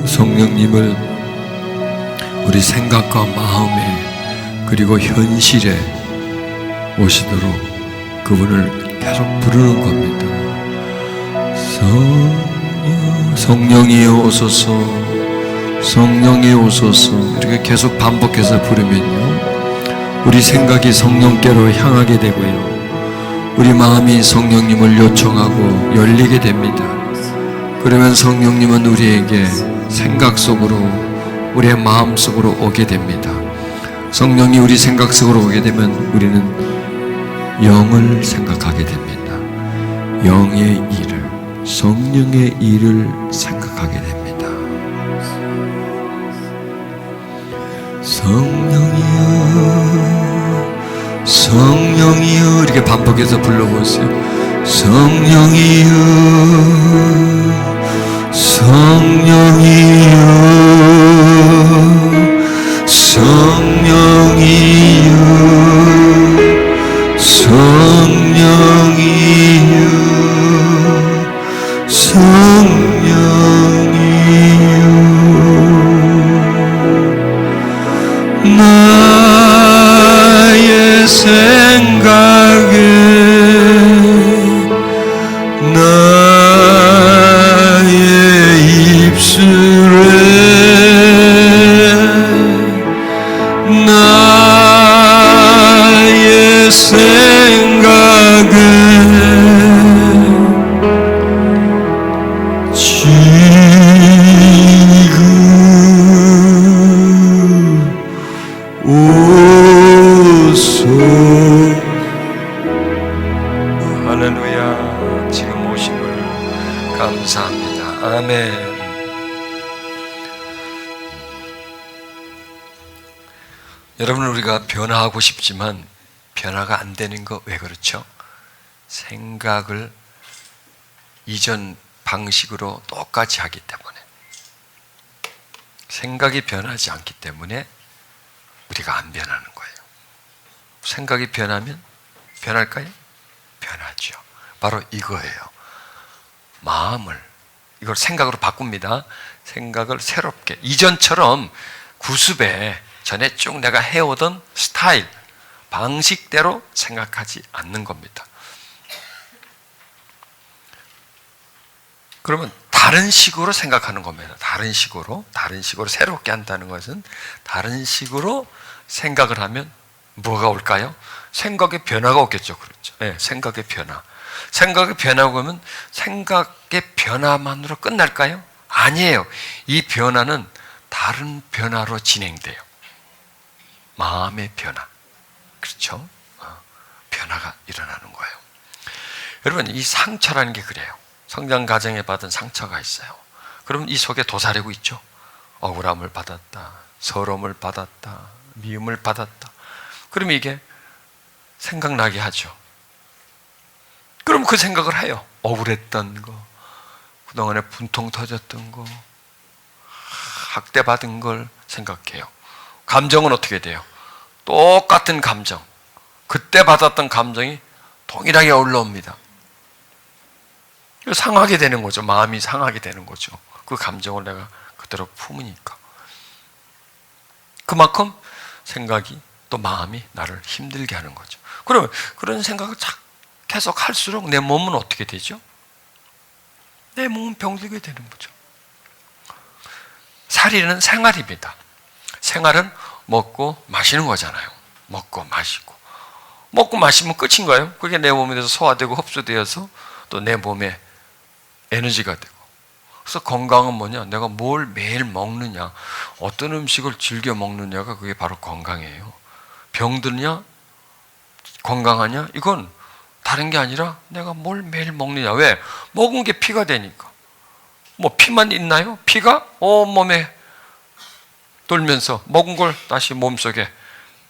성령님을 우리 생각과 마음에 그리고 현실에 오시도록 그분을 계속 부르는 겁니다. 성령이여 오소서, 성령이여 오소서. 이렇게 계속 반복해서 부르면요, 우리 생각이 성령께로 향하게 되고요, 우리 마음이 성령님을 요청하고 열리게 됩니다. 그러면 성령님은 우리에게 생각 속으로, 우리의 마음 속으로 오게 됩니다. 성령이 우리 생각 속으로 오게 되면 우리는 영을 생각하게 됩니다. 영의 일을, 성령의 일을 생각하게 됩니다. 성령이여, 성령이여. 이렇게 반복해서 불러보세요. 성령이여, 성령이여, 성령이여, 성령이여, 성령이여. 나의 생각에, 나의 입술에, 나의 생각에 지금 오소. 할렐루야. 지금 오심을 감사합니다. 아멘. 여러분, 우리가 변화하고 싶지만 변화가 안 되는 거 왜 그렇죠? 생각을 이전 방식으로 똑같이 하기 때문에, 생각이 변하지 않기 때문에 우리가 안 변하는 거예요. 생각이 변하면 변할까요? 변하죠. 바로 이거예요. 마음을, 이걸 생각으로 바꿉니다. 생각을 새롭게, 이전처럼 구습에 전에 쭉 내가 해오던 스타일, 방식대로 생각하지 않는 겁니다. 그러면 다른 식으로 생각하는 겁니다. 다른 식으로 새롭게 한다는 것은 다른 식으로 생각을 하면 뭐가 올까요? 생각의 변화가 오겠죠. 그렇죠. 네, 생각의 변화. 생각의 변화가 오면 생각의 변화만으로 끝날까요? 아니에요. 이 변화는 다른 변화로 진행돼요. 마음의 변화. 그렇죠? 변화가 일어나는 거예요. 여러분, 이 상처라는 게 그래요. 성장 과정에 받은 상처가 있어요. 그럼 이 속에 도사리고 있죠. 억울함을 받았다, 서러움을 받았다, 미움을 받았다. 그럼 이게 생각나게 하죠. 그럼 그 생각을 해요. 억울했던 거, 그동안에 분통 터졌던 거, 학대받은 걸 생각해요. 감정은 어떻게 돼요? 똑같은 감정, 그때 받았던 감정이 동일하게 올라옵니다. 상하게 되는 거죠. 마음이 상하게 되는 거죠. 그 감정을 내가 그대로 품으니까. 그만큼 생각이 또 마음이 나를 힘들게 하는 거죠. 그러면 그런 생각을 계속 할수록 내 몸은 어떻게 되죠? 내 몸은 병들게 되는 거죠. 살이는 생활입니다. 생활은 먹고 마시는 거잖아요. 먹고 마시고. 먹고 마시면 끝인 거예요. 그게 내 몸에 대해서 소화되고 흡수되어서 또 내 몸에 에너지가 되고. 그래서 건강은 뭐냐? 내가 뭘 매일 먹느냐, 어떤 음식을 즐겨 먹느냐가 그게 바로 건강이에요. 병드냐? 건강하냐? 이건 다른 게 아니라 내가 뭘 매일 먹느냐. 왜? 먹은 게 피가 되니까. 뭐 피만 있나요? 피가 온몸에 돌면서 먹은 걸 다시 몸속에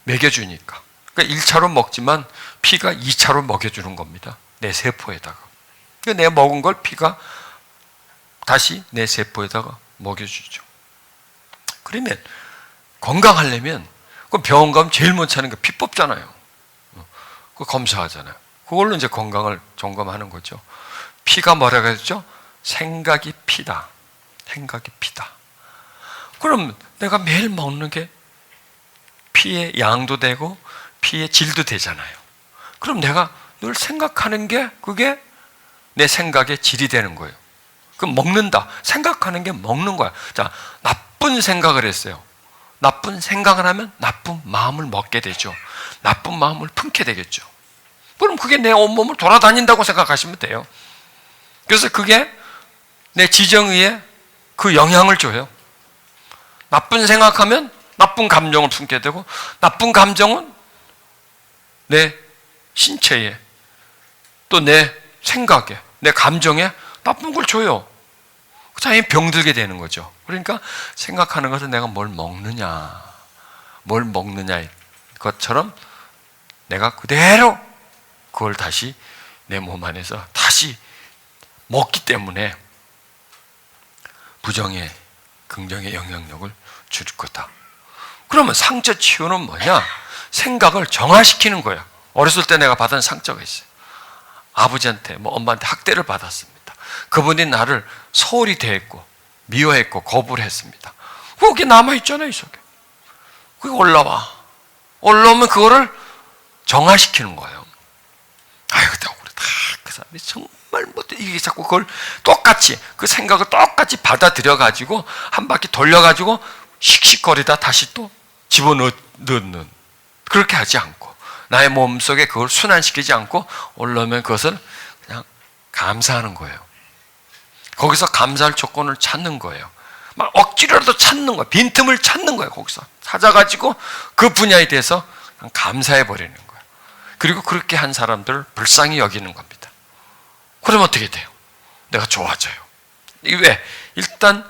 먹여주니까. 그러니까 1차로 먹지만 피가 2차로 먹여주는 겁니다. 내 세포에다가. 그러니까 내가 먹은 걸 피가 다시 내 세포에다가 먹여주죠. 그러면 건강하려면 그 병원 가면 제일 먼저 하는 게 피 뽑잖아요. 그 검사하잖아요. 그걸로 이제 건강을 점검하는 거죠. 피가 뭐라고 했죠? 생각이 피다. 생각이 피다. 그럼 내가 매일 먹는 게 피의 양도 되고 피의 질도 되잖아요. 그럼 내가 늘 생각하는 게 그게 내 생각의 질이 되는 거예요. 그럼 먹는다. 생각하는 게 먹는 거야. 자, 나쁜 생각을 했어요. 나쁜 생각을 하면 나쁜 마음을 먹게 되죠. 나쁜 마음을 품게 되겠죠. 그럼 그게 내 온몸을 돌아다닌다고 생각하시면 돼요. 그래서 그게 내 지정의에 그 영향을 줘요. 나쁜 생각하면 나쁜 감정을 품게 되고, 나쁜 감정은 내 신체에, 또 내 생각에, 내 감정에 나쁜 걸 줘요. 자연히 병들게 되는 거죠. 그러니까 생각하는 것은 내가 뭘 먹느냐 것처럼 내가 그대로 그걸 다시 내 몸 안에서 다시 먹기 때문에 부정의 긍정의 영향력을 줄 거다. 그러면 상처 치유는 뭐냐? 생각을 정화시키는 거야. 어렸을 때 내가 받은 상처가 있어요. 아버지한테, 엄마한테 학대를 받았습니다. 그분이 나를 소홀히 대했고, 미워했고, 거부를 했습니다. 그게 남아있잖아요, 이 속에. 그게 올라오면 그거를 정화시키는 거예요. 아유, 그때 억울해. 그 사람이 정말 이게 자꾸 그걸 똑같이, 그 생각을 똑같이 받아들여가지고, 한 바퀴 돌려가지고, 씩씩거리다 다시 또 집어넣는. 그렇게 하지 않고, 나의 몸 속에 그걸 순환시키지 않고, 올라오면 그것을 그냥 감사하는 거예요. 거기서 감사할 조건을 찾는 거예요. 막 억지로라도 찾는 거예요. 빈틈을 찾는 거예요. 거기서 찾아가지고 그 분야에 대해서 감사해 버리는 거예요. 그리고 그렇게 한 사람들을 불쌍히 여기는 겁니다. 그러면 어떻게 돼요? 내가 좋아져요. 이게 왜? 일단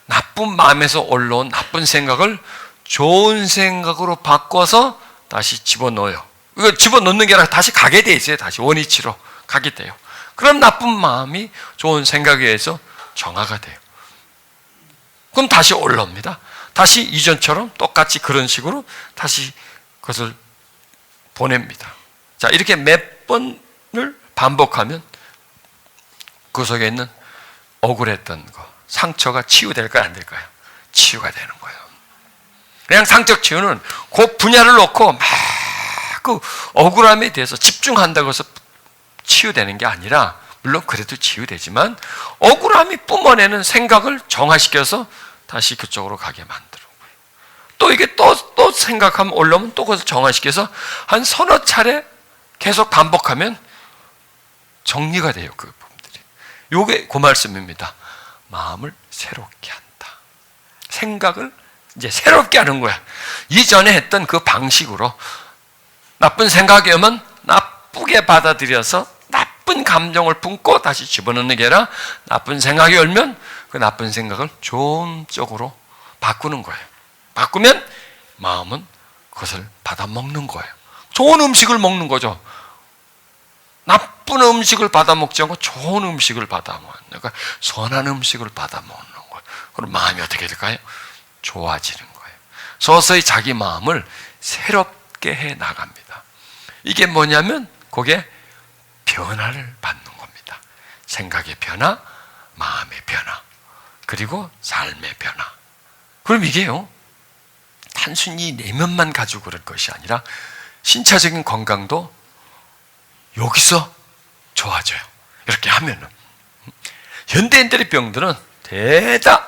나쁜 마음에서 올라온 나쁜 생각을 좋은 생각으로 바꿔서 다시 집어넣어요. 이거 집어넣는 게 아니라 다시 가게 돼 있어요. 다시 원위치로 가게 돼요. 그럼 나쁜 마음이 좋은 생각에 의해서 정화가 돼요. 그럼 다시 올라옵니다. 다시 이전처럼 똑같이 그런 식으로 다시 그것을 보냅니다. 자, 이렇게 몇 번을 반복하면 그 속에 있는 억울했던 거, 상처가 치유될까요? 안 될까요? 치유가 되는 거예요. 그냥 상적 치유는 그 분야를 놓고 막 그 억울함에 대해서 집중한다고 해서 치유되는 게 아니라, 물론 그래도 치유되지만 억울함이 뿜어내는 생각을 정화시켜서 다시 그쪽으로 가게 만드는 거예요. 또 이게 또 생각하면 올라오면 또 그것을 정화시켜서 한 서너 차례 계속 반복하면 정리가 돼요. 그 부분들이. 요게 그 말씀입니다. 마음을 새롭게 한다. 생각을 이제 새롭게 하는 거야. 이전에 했던 그 방식으로 나쁜 생각이 오면 나쁘게 받아들여서 나쁜 감정을 품고 다시 집어넣는 게 아니라, 나쁜 생각이 오면 그 나쁜 생각을 좋은 쪽으로 바꾸는 거예요. 바꾸면 마음은 그것을 받아 먹는 거예요. 좋은 음식을 먹는 거죠. 나쁜 음식을 받아 먹지 않고 좋은 음식을 받아 먹는, 그러니까 선한 음식을 받아 먹는 거예요. 그럼 마음이 어떻게 될까요? 좋아지는 거예요. 서서히 자기 마음을 새롭게 해 나갑니다. 이게 뭐냐면 그게 변화를 받는 겁니다. 생각의 변화, 마음의 변화, 그리고 삶의 변화. 그럼 이게요, 단순히 내면만 가지고 그럴 것이 아니라 신체적인 건강도 여기서 좋아져요. 이렇게 하면은. 현대인들의 병들은 대다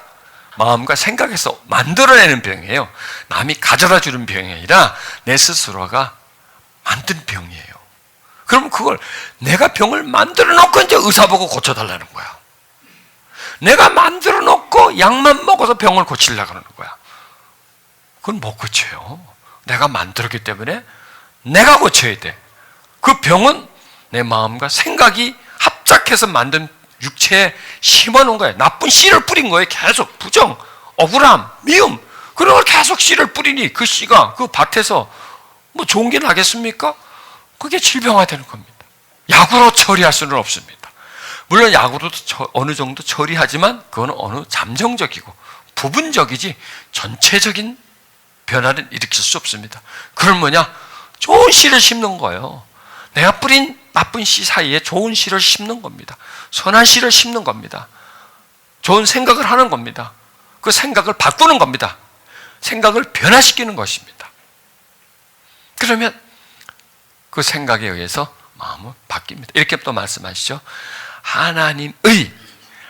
마음과 생각에서 만들어내는 병이에요. 남이 가져다 주는 병이 아니라 내 스스로가 만든 병이에요. 그럼 그걸 내가 병을 만들어 놓고 이제 의사 보고 고쳐달라는 거야. 내가 만들어 놓고 약만 먹어서 병을 고치려고 하는 거야. 그건 못 고쳐요. 내가 만들었기 때문에 내가 고쳐야 돼. 그 병은 내 마음과 생각이 합작해서 만든 육체에 심어놓은 거예요. 나쁜 씨를 뿌린 거예요. 계속 부정, 억울함, 미움, 그런 걸 계속 씨를 뿌리니 그 씨가 그 밭에서 뭐 좋은 게 나겠습니까? 그게 질병화되는 겁니다. 약으로 처리할 수는 없습니다. 물론 약으로도 어느 정도 처리하지만 그건 어느 잠정적이고 부분적이지 전체적인 변화를 일으킬 수 없습니다. 그건 뭐냐? 좋은 씨를 심는 거예요. 내가 뿌린 나쁜 씨 사이에 좋은 씨를 심는 겁니다. 선한 씨를 심는 겁니다. 좋은 생각을 하는 겁니다. 그 생각을 바꾸는 겁니다. 생각을 변화시키는 것입니다. 그러면 그 생각에 의해서 마음은 바뀝니다. 이렇게 또 말씀하시죠.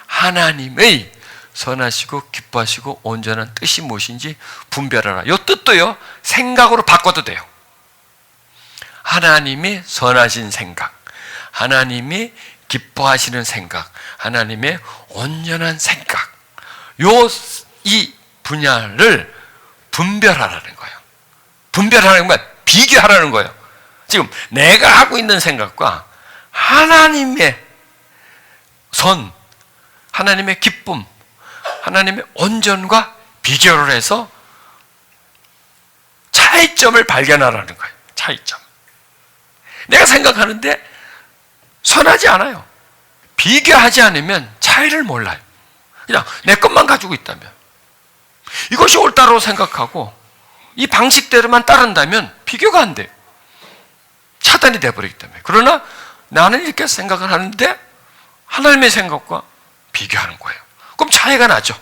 하나님의 선하시고 기뻐하시고 온전한 뜻이 무엇인지 분별하라. 이 뜻도요, 생각으로 바꿔도 돼요. 하나님이 선하신 생각, 하나님이 기뻐하시는 생각, 하나님의 온전한 생각, 이 분야를 분별하라는 거예요. 분별하는 건 비교하라는 거예요. 지금 내가 하고 있는 생각과 하나님의 선, 하나님의 기쁨, 하나님의 온전과 비교를 해서 차이점을 발견하라는 거예요. 차이점. 내가 생각하는데 선하지 않아요. 비교하지 않으면 차이를 몰라요. 그냥 내 것만 가지고 있다면, 이것이 옳다고 생각하고 이 방식대로만 따른다면 비교가 안 돼요. 차단이 돼버리기 때문에. 그러나 나는 이렇게 생각을 하는데 하나님의 생각과 비교하는 거예요. 그럼 차이가 나죠.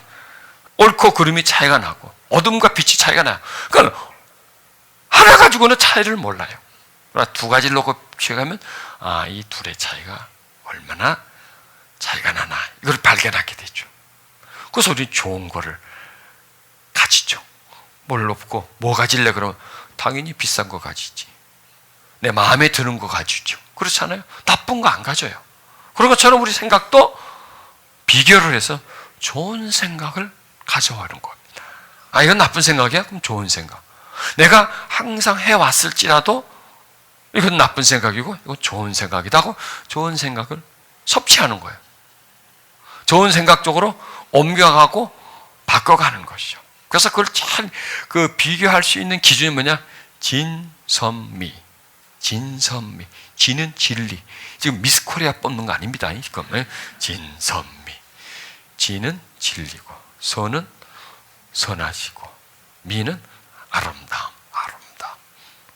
옳고 그름이 차이가 나고 어둠과 빛이 차이가 나요. 그러니까 하나 가지고는 차이를 몰라요. 그러나 두 가지를 놓고 비교하면 이 둘의 차이가 얼마나 차이가 나나, 이걸 발견하게 되죠. 그래서 우리 좋은 거를 가지죠. 뭘 없고 뭐 가질래 그러면 당연히 비싼 거 가지지. 내 마음에 드는 거 가지죠. 그렇잖아요. 나쁜 거 안 가져요. 그런 것처럼 우리 생각도 비교를 해서 좋은 생각을 가져오는 겁니다. 이건 나쁜 생각이야? 그럼 좋은 생각. 내가 항상 해왔을지라도 이건 나쁜 생각이고 이건 좋은 생각이다 하고 좋은 생각을 섭취하는 거예요. 좋은 생각 쪽으로 옮겨가고 바꿔가는 것이죠. 그래서 그걸 잘 비교할 수 있는 기준이 뭐냐? 진선미. 진선미. 진은 진리. 지금 미스 코리아 뽑는 거 아닙니다. 진선미. 진은 진리고, 선은 선하시고, 미는 아름다움.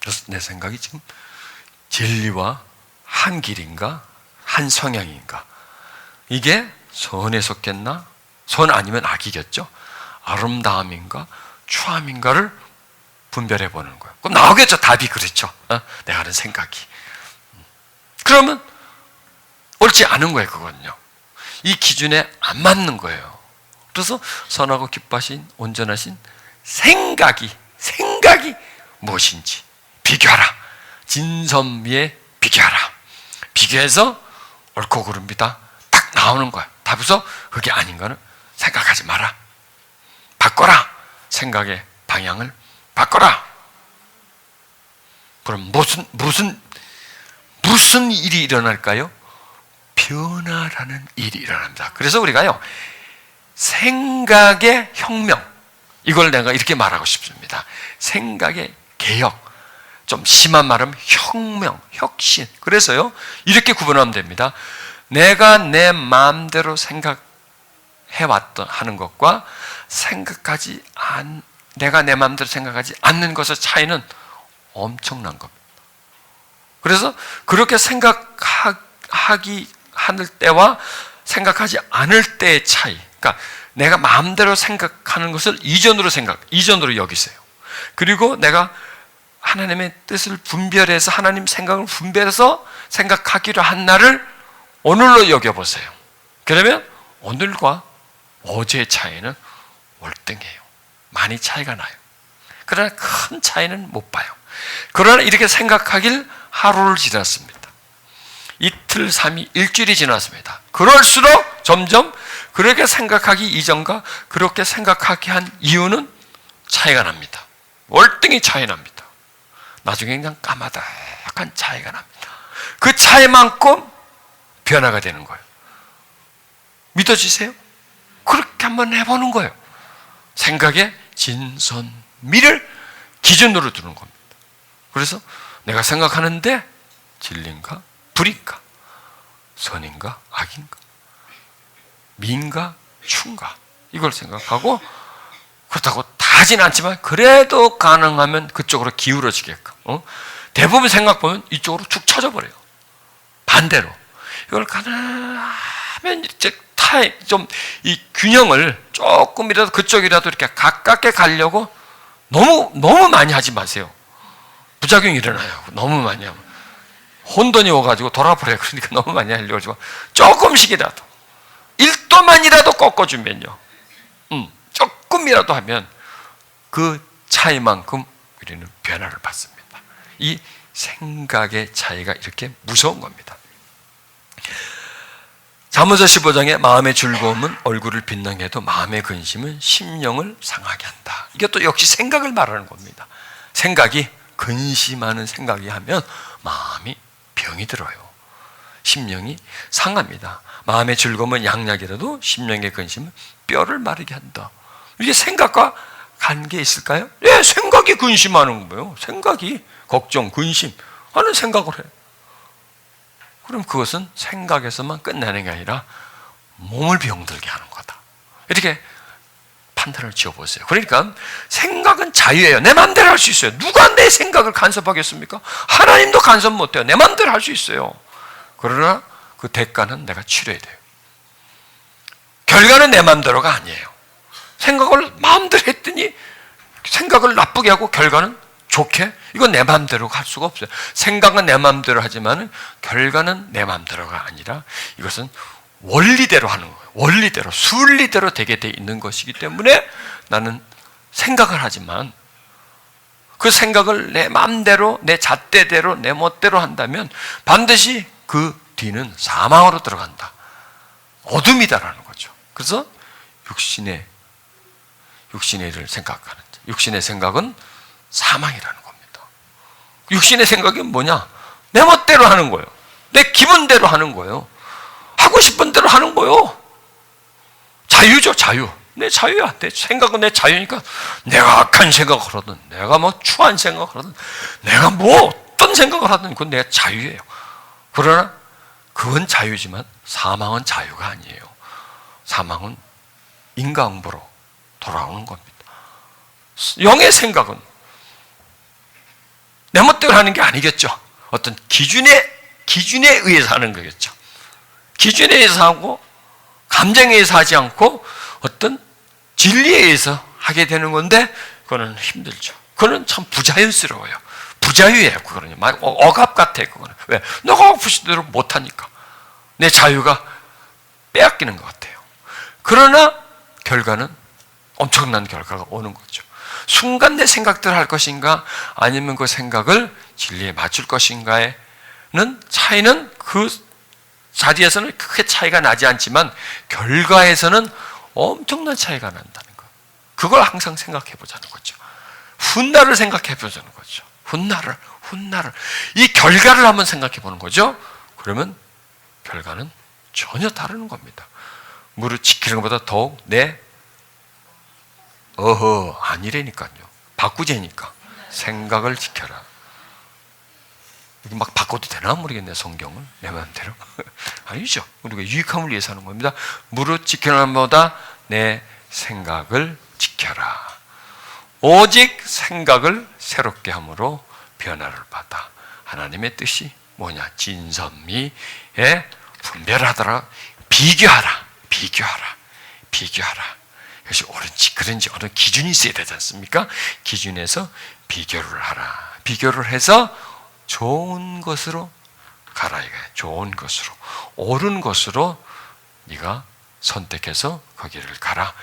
그래서 내 생각이 지금 진리와 한 길인가? 한 성향인가? 이게 선에 속겠나? 선 아니면 악이겠죠? 아름다움인가? 추함인가를 분별해 보는 거예요. 그럼 나오겠죠. 답이 그렇죠. 내가 하는 생각이. 그러면 옳지 않은 거예요. 그거는요. 이 기준에 안 맞는 거예요. 그래서 선하고 기뻐하신 온전하신 생각이 무엇인지 비교하라. 진선미에 비교하라. 비교해서 옳고 그릅니다. 딱 나오는 거야. 답에서 그게 아닌 거는 생각하지 마라. 바꿔라. 생각의 방향을 바꿔라. 그럼 무슨 일이 일어날까요? 변화라는 일이 일어납니다. 그래서 우리가요, 생각의 혁명, 이걸 내가 이렇게 말하고 싶습니다. 생각의 개혁, 좀 심한 말은 혁명, 혁신. 그래서요, 이렇게 구분하면 됩니다. 내가 내 마음대로 생각해왔던 하는 것과 내가 내 마음대로 생각하지 않는 것의 차이는 엄청난 겁니다. 그래서 그렇게 하는 때와 생각하지 않을 때의 차이. 그러니까 내가 마음대로 생각하는 것을 이전으로 여기세요. 그리고 내가 하나님의 뜻을 분별해서 하나님 생각을 분별해서 생각하기로 한 날을 오늘로 여겨보세요. 그러면 오늘과 어제의 차이는 월등해요. 많이 차이가 나요. 그러나 큰 차이는 못 봐요. 그러나 이렇게 생각하길 하루를 지났습니다. 이틀, 3일, 일주일이 지났습니다. 그럴수록 점점 그렇게 생각하기 이전과 그렇게 생각하게 한 이유는 차이가 납니다. 월등히 차이 납니다. 나중에 그냥 까마득한 차이가 납니다. 그 차이만큼 변화가 되는 거예요. 믿어지세요? 그렇게 한번 해보는 거예요. 생각의 진선미를 기준으로 두는 겁니다. 그래서 내가 생각하는데 진리인가 불인가, 선인가 악인가, 미인가 추인가, 이걸 생각하고, 그렇다고 다 하진 않지만 그래도 가능하면 그쪽으로 기울어지게끔, 대부분 생각 보면 이쪽으로 축 처져버려요. 반대로 이걸 가능하면 이제 좀 이 균형을 조금이라도 그쪽이라도 이렇게 가깝게 가려고 너무 많이 하지 마세요. 부작용이 일어나요. 너무 많이 하면 혼돈이 와가지고 돌아버려요. 그러니까 너무 많이 하려고 하지 마. 조금씩이라도 1도만이라도 꺾어주면요, 조금이라도 하면 그 차이만큼 우리는 변화를 받습니다. 이 생각의 차이가 이렇게 무서운 겁니다. 잠언서 15장에 마음의 즐거움은 얼굴을 빛나게 해도 마음의 근심은 심령을 상하게 한다. 이게 또 역시 생각을 말하는 겁니다. 생각이 근심하는 생각이 하면 마음이 병이 들어요. 심령이 상합니다. 마음의 즐거움은 양약이라도 심령의 근심은 뼈를 마르게 한다. 이게 생각과 관계 있을까요? 네, 생각이 근심하는 거예요. 생각이 걱정, 근심 하는 생각을 해요. 그럼 그것은 생각에서만 끝나는 게 아니라 몸을 병들게 하는 거다. 이렇게 판단을 지어보세요. 그러니까 생각은 자유예요. 내 마음대로 할 수 있어요. 누가 내 생각을 간섭하겠습니까? 하나님도 간섭 못해요. 내 마음대로 할 수 있어요. 그러나 그 대가는 내가 치러야 돼요. 결과는 내 마음대로가 아니에요. 생각을 마음대로 했더니 생각을 나쁘게 하고 결과는 좋게, 이건 내 마음대로 할 수가 없어요. 생각은 내 마음대로 하지만 결과는 내 마음대로가 아니라 이것은 원리대로 하는 거예요. 원리대로, 순리대로 되게 돼 있는 것이기 때문에 나는 생각을 하지만 그 생각을 내 마음대로, 내 잣대대로, 내 멋대로 한다면 반드시 그 뒤는 사망으로 들어간다. 어둠이다라는 거죠. 그래서 육신의 일을 생각하는, 육신의 생각은 사망이라는 겁니다. 육신의 생각이 뭐냐? 내 멋대로 하는 거예요. 내 기분대로 하는 거예요. 하고 싶은 대로 하는 거예요. 자유죠, 자유. 내 자유야. 내 생각은 내 자유니까 내가 악한 생각을 하든, 내가 뭐 추한 생각을 하든, 내가 뭐 어떤 생각을 하든 그건 내 자유예요. 그러나 그건 자유지만 사망은 자유가 아니에요. 사망은 인과응보로 돌아오는 겁니다. 영의 생각은 내 멋대로 하는 게 아니겠죠. 어떤 기준에 의해서 하는 거겠죠. 기준에 의해서 하고 감정에 의해서 하지 않고 어떤 진리에 의해서 하게 되는 건데 그거는 힘들죠. 그거는 참 부자연스러워요. 부자유예요. 그거는 억압 같아. 그거는 왜? 너가 하고 싶은 대로 못하니까 내 자유가 빼앗기는 것 같아요. 그러나 결과는 엄청난 결과가 오는 거죠. 순간 내 생각대로 할 것인가 아니면 그 생각을 진리에 맞출 것인가에는 차이는 그 자리에서는 크게 차이가 나지 않지만 결과에서는 엄청난 차이가 난다는 거. 그걸 항상 생각해 보자는 거죠. 훗날을 생각해 보자는 거죠. 훗날을. 이 결과를 한번 생각해 보는 거죠. 그러면 결과는 전혀 다른 겁니다. 무릇 지키는 것보다 더욱 아니라니까요. 바꾸자니까. 생각을 지켜라. 이게 막 바꿔도 되나 모르겠네, 성경을. 내 마음대로. 아니죠. 우리가 유익함을 위해서 하는 겁니다. 무릇 지키는 것보다 내 생각을 지켜라. 오직 생각을 새롭게 함으로 변화를 받아. 하나님의 뜻이 뭐냐? 진선미에 분별하더라. 비교하라. 이것이 옳은지 그런지 어느 기준이 있어야 되지 않습니까? 기준에서 비교를 하라. 비교를 해서 좋은 것으로 가라 이거예요. 좋은 것으로, 옳은 것으로 네가 선택해서 거기를 가라.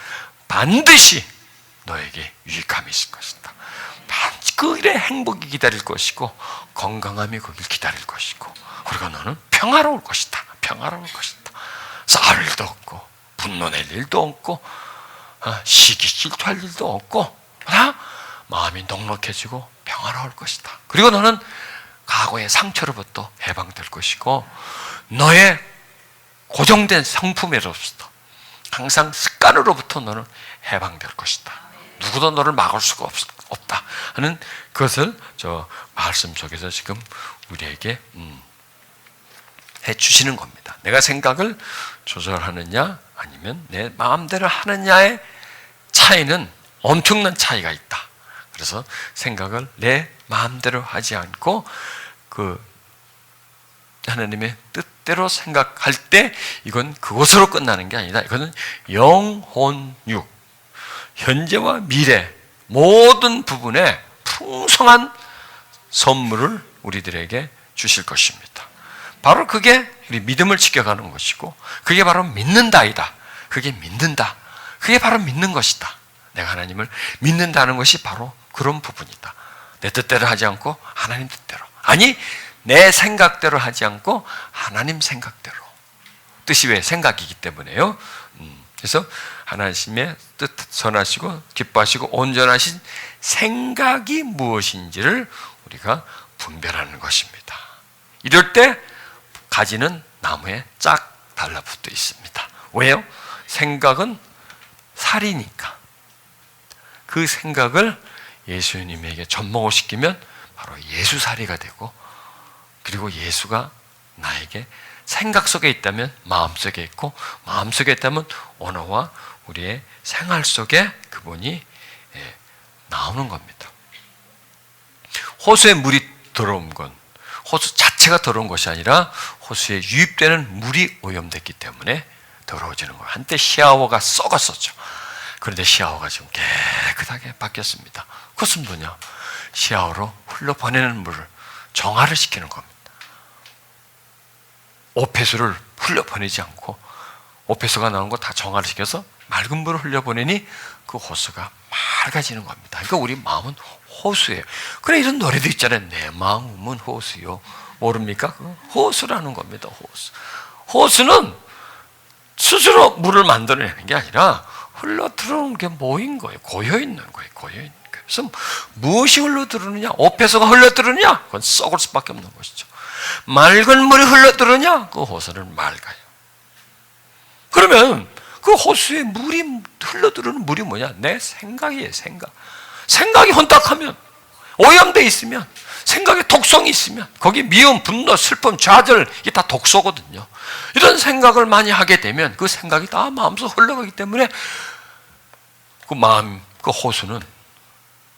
반드시 너에게 유익함이 있을 것이다. 그 일에 행복이 기다릴 것이고 건강함이 거길 기다릴 것이고 그리고 너는 평화로울 것이다. 싸울 일도 없고 분노낼 일도 없고 시기 질투할 일도 없고 마음이 넉넉해지고 평화로울 것이다. 그리고 너는 과거의 상처로부터 해방될 것이고 너의 고정된 성품에로부터 항상 습관으로부터 너는 해방될 것이다. 누구도 너를 막을 수가 없다 하는 것을 저 말씀 속에서 지금 우리에게 해주시는 겁니다. 내가 생각을 조절하느냐 아니면 내 마음대로 하느냐의 차이는 엄청난 차이가 있다. 그래서 생각을 내 마음대로 하지 않고 그 하나님의 뜻대로 생각할 때 이건 그것으로 끝나는 게 아니다. 이거는 영혼육, 현재와 미래 모든 부분에 풍성한 선물을 우리들에게 주실 것입니다. 바로 그게 우리 믿음을 지켜가는 것이고 그게 바로 믿는다이다. 그게 믿는다. 그게 바로 믿는 것이다. 내가 하나님을 믿는다는 것이 바로 그런 부분이다. 내 뜻대로 하지 않고 하나님 뜻대로. 아니 내 생각대로 하지 않고 하나님 생각대로. 뜻이 왜 생각이기 때문에요. 그래서 하나님의 뜻 선하시고 기뻐하시고 온전하신 생각이 무엇인지를 우리가 분별하는 것입니다. 이럴 때 가지는 나무에 쫙 달라붙어 있습니다. 왜요? 생각은 살이니까. 그 생각을 예수님에게 접목을 시키면 바로 예수살이가 되고 그리고 예수가 나에게 생각 속에 있다면 마음 속에 있고 마음 속에 있다면 언어와 우리의 생활 속에 그분이 나오는 겁니다. 호수에 물이 들어온 건 호수 자체가 더러운 것이 아니라 호수에 유입되는 물이 오염됐기 때문에 더러워지는 거예요. 한때 시아워가 썩었었죠. 그런데 시아워가 지금 깨끗하게 바뀌었습니다. 그것은 뭐냐? 시아워로 흘러보내는 물을 정화를 시키는 겁니다. 오폐수를 흘려보내지 않고 오폐수가 나온 거 다 정화를 시켜서 맑은 물을 흘려보내니 그 호수가 맑아지는 겁니다. 그러니까 우리 마음은 호수예요. 그래 이런 노래도 있잖아요. 내 마음은 호수요. 모릅니까? 호수라는 겁니다. 호수. 호수는 스스로 물을 만들어내는 게 아니라 흘러들어오는 게 모인 거예요. 고여있는 거예요. 고여있는 거예요. 그래서 무엇이 흘러들어오느냐? 오폐수가 흘러들어오느냐? 그건 썩을 수밖에 없는 것이죠. 맑은 물이 흘러들어오냐? 그 호수는 맑아요. 그러면 그 호수에 물이 흘러들어오는 물이 뭐냐? 내 생각이에요. 생각이 혼탁하면 오염되어 있으면 생각에 독성이 있으면 거기 미움, 분노, 슬픔, 좌절 이게 다 독소거든요. 이런 생각을 많이 하게 되면 그 생각이 다 마음속 흘러가기 때문에 그 마음, 그 호수는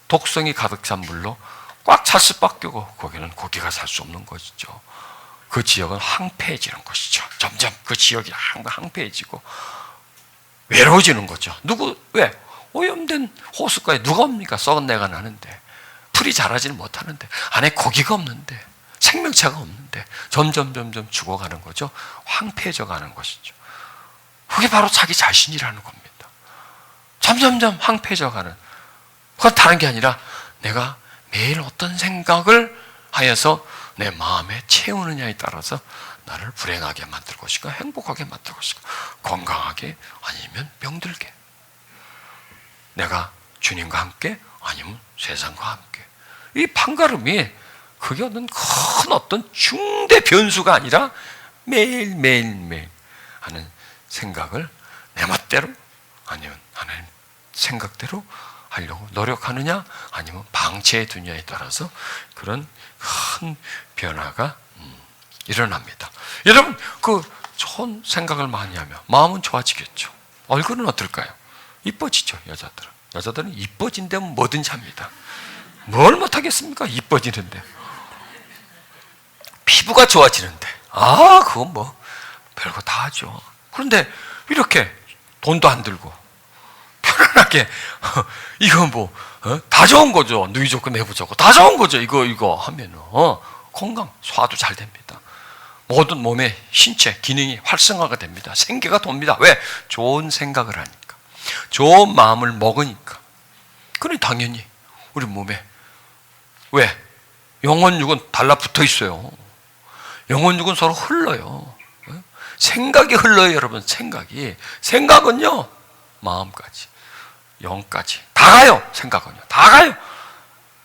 독성이 가득 찬 물로 꽉 찰 수밖에 없고 거기는 고기가 살 수 없는 것이죠. 그 지역은 황폐해지는 것이죠. 점점 그 지역이 황폐해지고 외로워지는 거죠. 왜? 오염된 호숫가에 누가 옵니까? 썩은 내가 나는데. 풀이 자라지는 못하는데, 안에 고기가 없는데, 생명체가 없는데 점점 죽어가는 거죠. 황폐해져 가는 것이죠. 그게 바로 자기 자신이라는 겁니다. 점점 황폐해져 가는. 그건 다른 게 아니라 내가 매일 어떤 생각을 하여서 내 마음에 채우느냐에 따라서 나를 불행하게 만들 것인가, 행복하게 만들 것인가, 건강하게 아니면 병들게, 내가 주님과 함께 아니면 세상과 함께. 이 판가름이 그게 어떤 중대 변수가 아니라 매일 하는 생각을 내 멋대로 아니면 하나님 생각대로 하려고 노력하느냐 아니면 방치해 두냐에 따라서 그런 큰 변화가 일어납니다. 여러분, 좋은 생각을 많이 하면 마음은 좋아지겠죠. 얼굴은 어떨까요? 이뻐지죠. 여자들은 이뻐진다면 뭐든지 합니다. 뭘 못하겠습니까? 이뻐지는데. 피부가 좋아지는데, 그건 뭐 별거 다 하죠. 그런데 이렇게 돈도 안 들고 편안하게 이거 다 좋은 거죠. 누이 좋고 내부 좋고 다 좋은 거죠. 이거 하면은 건강, 소화도 잘 됩니다. 모든 몸의 신체 기능이 활성화가 됩니다. 생기가 돕니다. 왜? 좋은 생각을 하니까, 좋은 마음을 먹으니까. 그러니 당연히 우리 몸에, 왜? 영혼육은 달라붙어 있어요. 영혼육은 서로 흘러요. 생각이 흘러요, 여러분. 생각은요, 마음까지, 영까지 다 가요. 생각은요, 다 가요.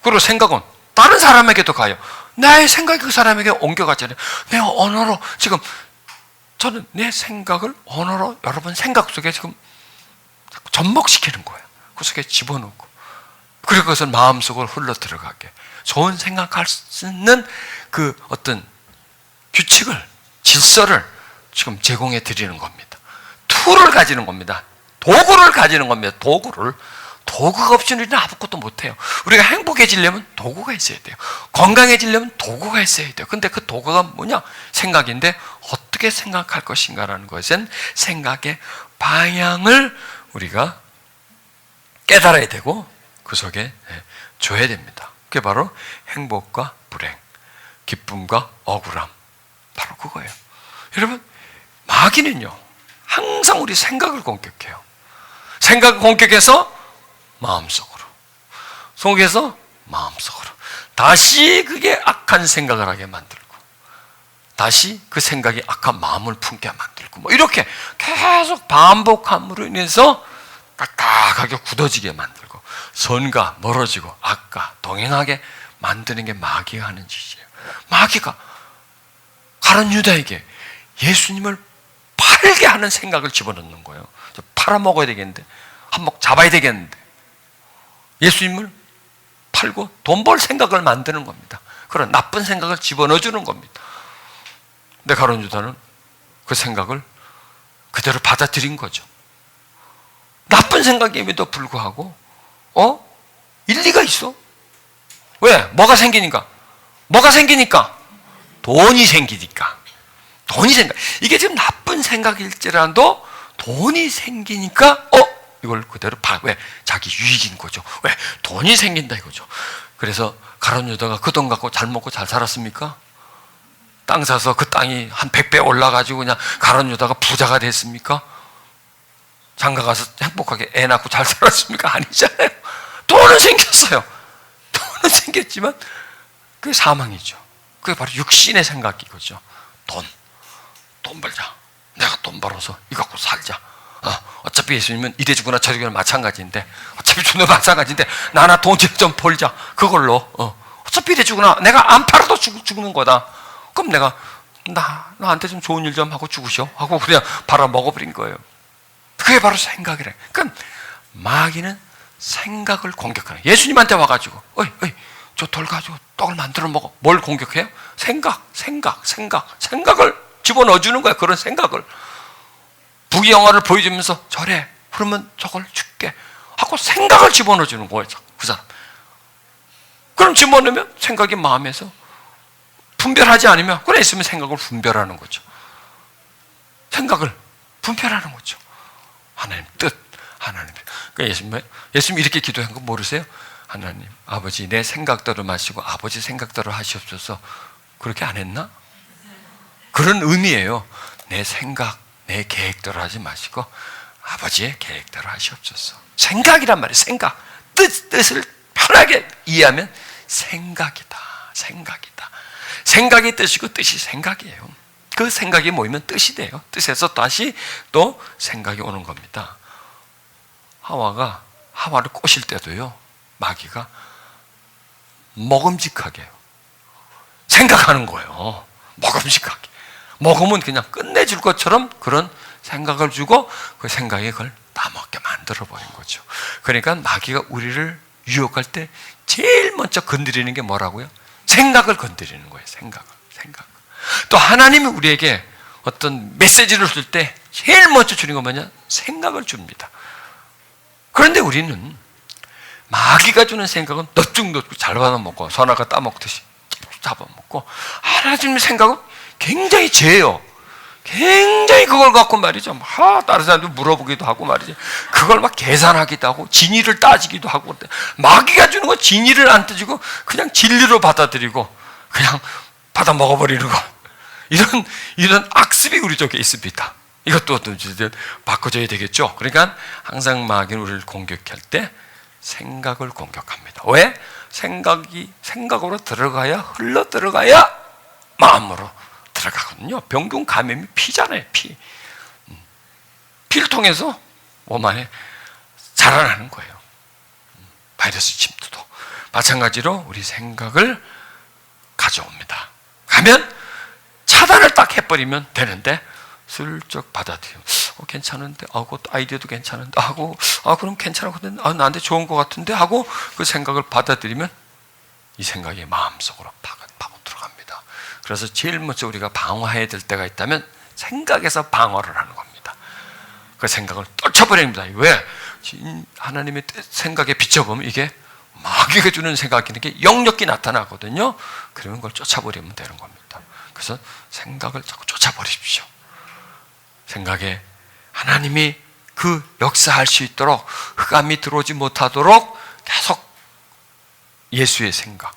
그리고 생각은 다른 사람에게도 가요. 나의 생각이 그 사람에게 옮겨가잖아요. 내 언어로 지금 저는 내 생각을 언어로 여러분 생각 속에 지금 접목시키는 거예요. 그 속에 집어넣고, 그리고 그것을 마음속으로 흘러 들어가게 좋은 생각할 수 있는 그 어떤 규칙을, 질서를 지금 제공해 드리는 겁니다. 툴을 가지는 겁니다. 도구를 가지는 겁니다. 도구가 없이는 우리는 아무것도 못해요. 우리가 행복해지려면 도구가 있어야 돼요. 건강해지려면 도구가 있어야 돼요. 근데 그 도구가 뭐냐? 생각인데 어떻게 생각할 것인가라는 것은 생각의 방향을 우리가 깨달아야 되고 그 속에 줘야 됩니다. 그게 바로 행복과 불행, 기쁨과 억울함, 바로 그거예요. 여러분, 마귀는요 항상 우리 생각을 공격해요. 생각을 공격해서 속에서 마음속으로 다시 그게 악한 생각을 하게 만들고, 다시 그 생각이 악한 마음을 품게 만들고, 뭐 이렇게 계속 반복함으로 인해서 딱딱하게 굳어지게 만들고, 선과 멀어지고 악과 동행하게 만드는 게 마귀가 하는 짓이에요. 마귀가 가룟 유다에게 예수님을 팔게 하는 생각을 집어넣는 거예요. 팔아먹어야 되겠는데, 한몫 잡아야 되겠는데, 예수님을 팔고 돈 벌 생각을 만드는 겁니다. 그런 나쁜 생각을 집어넣어주는 겁니다. 근데 가룟 유다는 그 생각을 그대로 받아들인 거죠. 나쁜 생각임에도 불구하고 일리가 있어. 왜? 뭐가 생기니까? 돈이 생기니까. 이게 지금 나쁜 생각일지라도 돈이 생기니까 이걸 그대로 왜? 자기 유익인 거죠. 왜? 돈이 생긴다 이거죠. 그래서 가룟 유다가 그 돈 갖고 잘 먹고 잘 살았습니까? 땅 사서 그 땅이 한 100배 올라가지고 그냥 가룟 유다가 부자가 됐습니까? 장가 가서 행복하게 애 낳고 잘 살았습니까? 아니잖아요. 돈은 생겼어요. 돈은 생겼지만 그게 사망이죠. 그게 바로 육신의 생각이거죠. 돈 벌자. 내가 돈 벌어서 이거 갖고 살자. 어차피 예수님은 이래 주거나 저래 주거나 마찬가지인데, 어차피 주는 마찬가지인데 나나 돈 좀 벌자. 그걸로 어차피 이래 주거나 내가 안 팔아도 죽는 거다. 그럼 내가 나한테 좀 좋은 일 좀 하고 죽으셔 하고 그냥 팔아 먹어버린 거예요. 그게 바로 생각이래. 그러니까 마귀는 생각을 공격하는. 예수님한테 와가지고 저 돌 가지고 떡을 만들어 먹어. 뭘 공격해요? 생각을 집어넣어주는 거야. 그런 생각을 부귀영화를 보여주면서 저래, 그러면 저걸 줄게 하고 생각을 집어넣어주는 거예요. 그 사람. 그럼 집어넣으면 생각이 마음에서 분별하지 않으면, 그래 있으면 생각을 분별하는 거죠. 생각을 분별하는 거죠. 하나님 뜻, 하나님. 그러니까 예수님 이렇게 기도한 거 모르세요? 하나님, 아버지 내 생각대로 마시고 아버지 생각대로 하시옵소서. 그렇게 안 했나? 그런 의미예요. 내 생각, 내 계획대로 하지 마시고 아버지의 계획대로 하시옵소서. 생각이란 말이에요. 생각. 뜻을 편하게 이해하면 생각이다. 생각이다. 생각이 뜻이고 뜻이 생각이에요. 그 생각이 모이면 뜻이 돼요. 뜻에서 다시 또 생각이 오는 겁니다. 하와가 하와를 꼬실 때도요, 마귀가 먹음직하게 생각하는 거예요. 먹음직하게. 먹으면 그냥 끝내줄 것처럼 그런 생각을 주고 그 생각이 그걸 따먹게 만들어버린 거죠. 그러니까 마귀가 우리를 유혹할 때 제일 먼저 건드리는 게 뭐라고요? 생각을 건드리는 거예요. 생각을. 또 하나님이 우리에게 어떤 메시지를 줄 때 제일 먼저 주는 건 뭐냐? 생각을 줍니다. 그런데 우리는 마귀가 주는 생각은 너쭉너쭉 잘 받아먹고 선악과 따먹듯이 잡아먹고, 하나님의 생각은 굉장히 죄예요. 굉장히 그걸 갖고 말이죠. 다른 사람들 물어보기도 하고 말이죠. 그걸 막 계산하기도 하고 진리를 따지기도 하고. 마귀가 주는 건 진리를 안 따지고 그냥 진리로 받아들이고 그냥 받아 먹어버리는 거. 이런 악습이 우리 쪽에 있습니다. 이것도 바꿔줘야 되겠죠. 그러니까 항상 마귀는 우리를 공격할 때 생각을 공격합니다. 왜? 생각으로 들어가야, 흘러 들어가야 마음으로 들어가거든요. 병균 감염이 피잖아요. 피를 통해서 몸 안에 자라나는 거예요. 바이러스 침투도 마찬가지로 우리 생각을 가져옵니다. 가면 차단을 딱 해버리면 되는데 슬쩍 받아들이면 괜찮은데 하고 또 아이디어도 괜찮은데 하고 그럼 괜찮거든, 나한테 좋은 것 같은데 하고 그 생각을 받아들이면 이 생각이 마음속으로 파고 들어갑니다. 그래서 제일 먼저 우리가 방어해야 될 때가 있다면 생각에서 방어를 하는 겁니다. 그 생각을 떨쳐버립니다. 왜? 하나님의 생각에 비춰보면 이게 마귀가 주는 생각이라는 게 역력히 나타나거든요. 그러면 그걸 쫓아버리면 되는 겁니다. 그래서 생각을 자꾸 쫓아버리십시오. 생각에 하나님이 그 역사할 수 있도록 흑암이 들어오지 못하도록 계속 예수의 생각,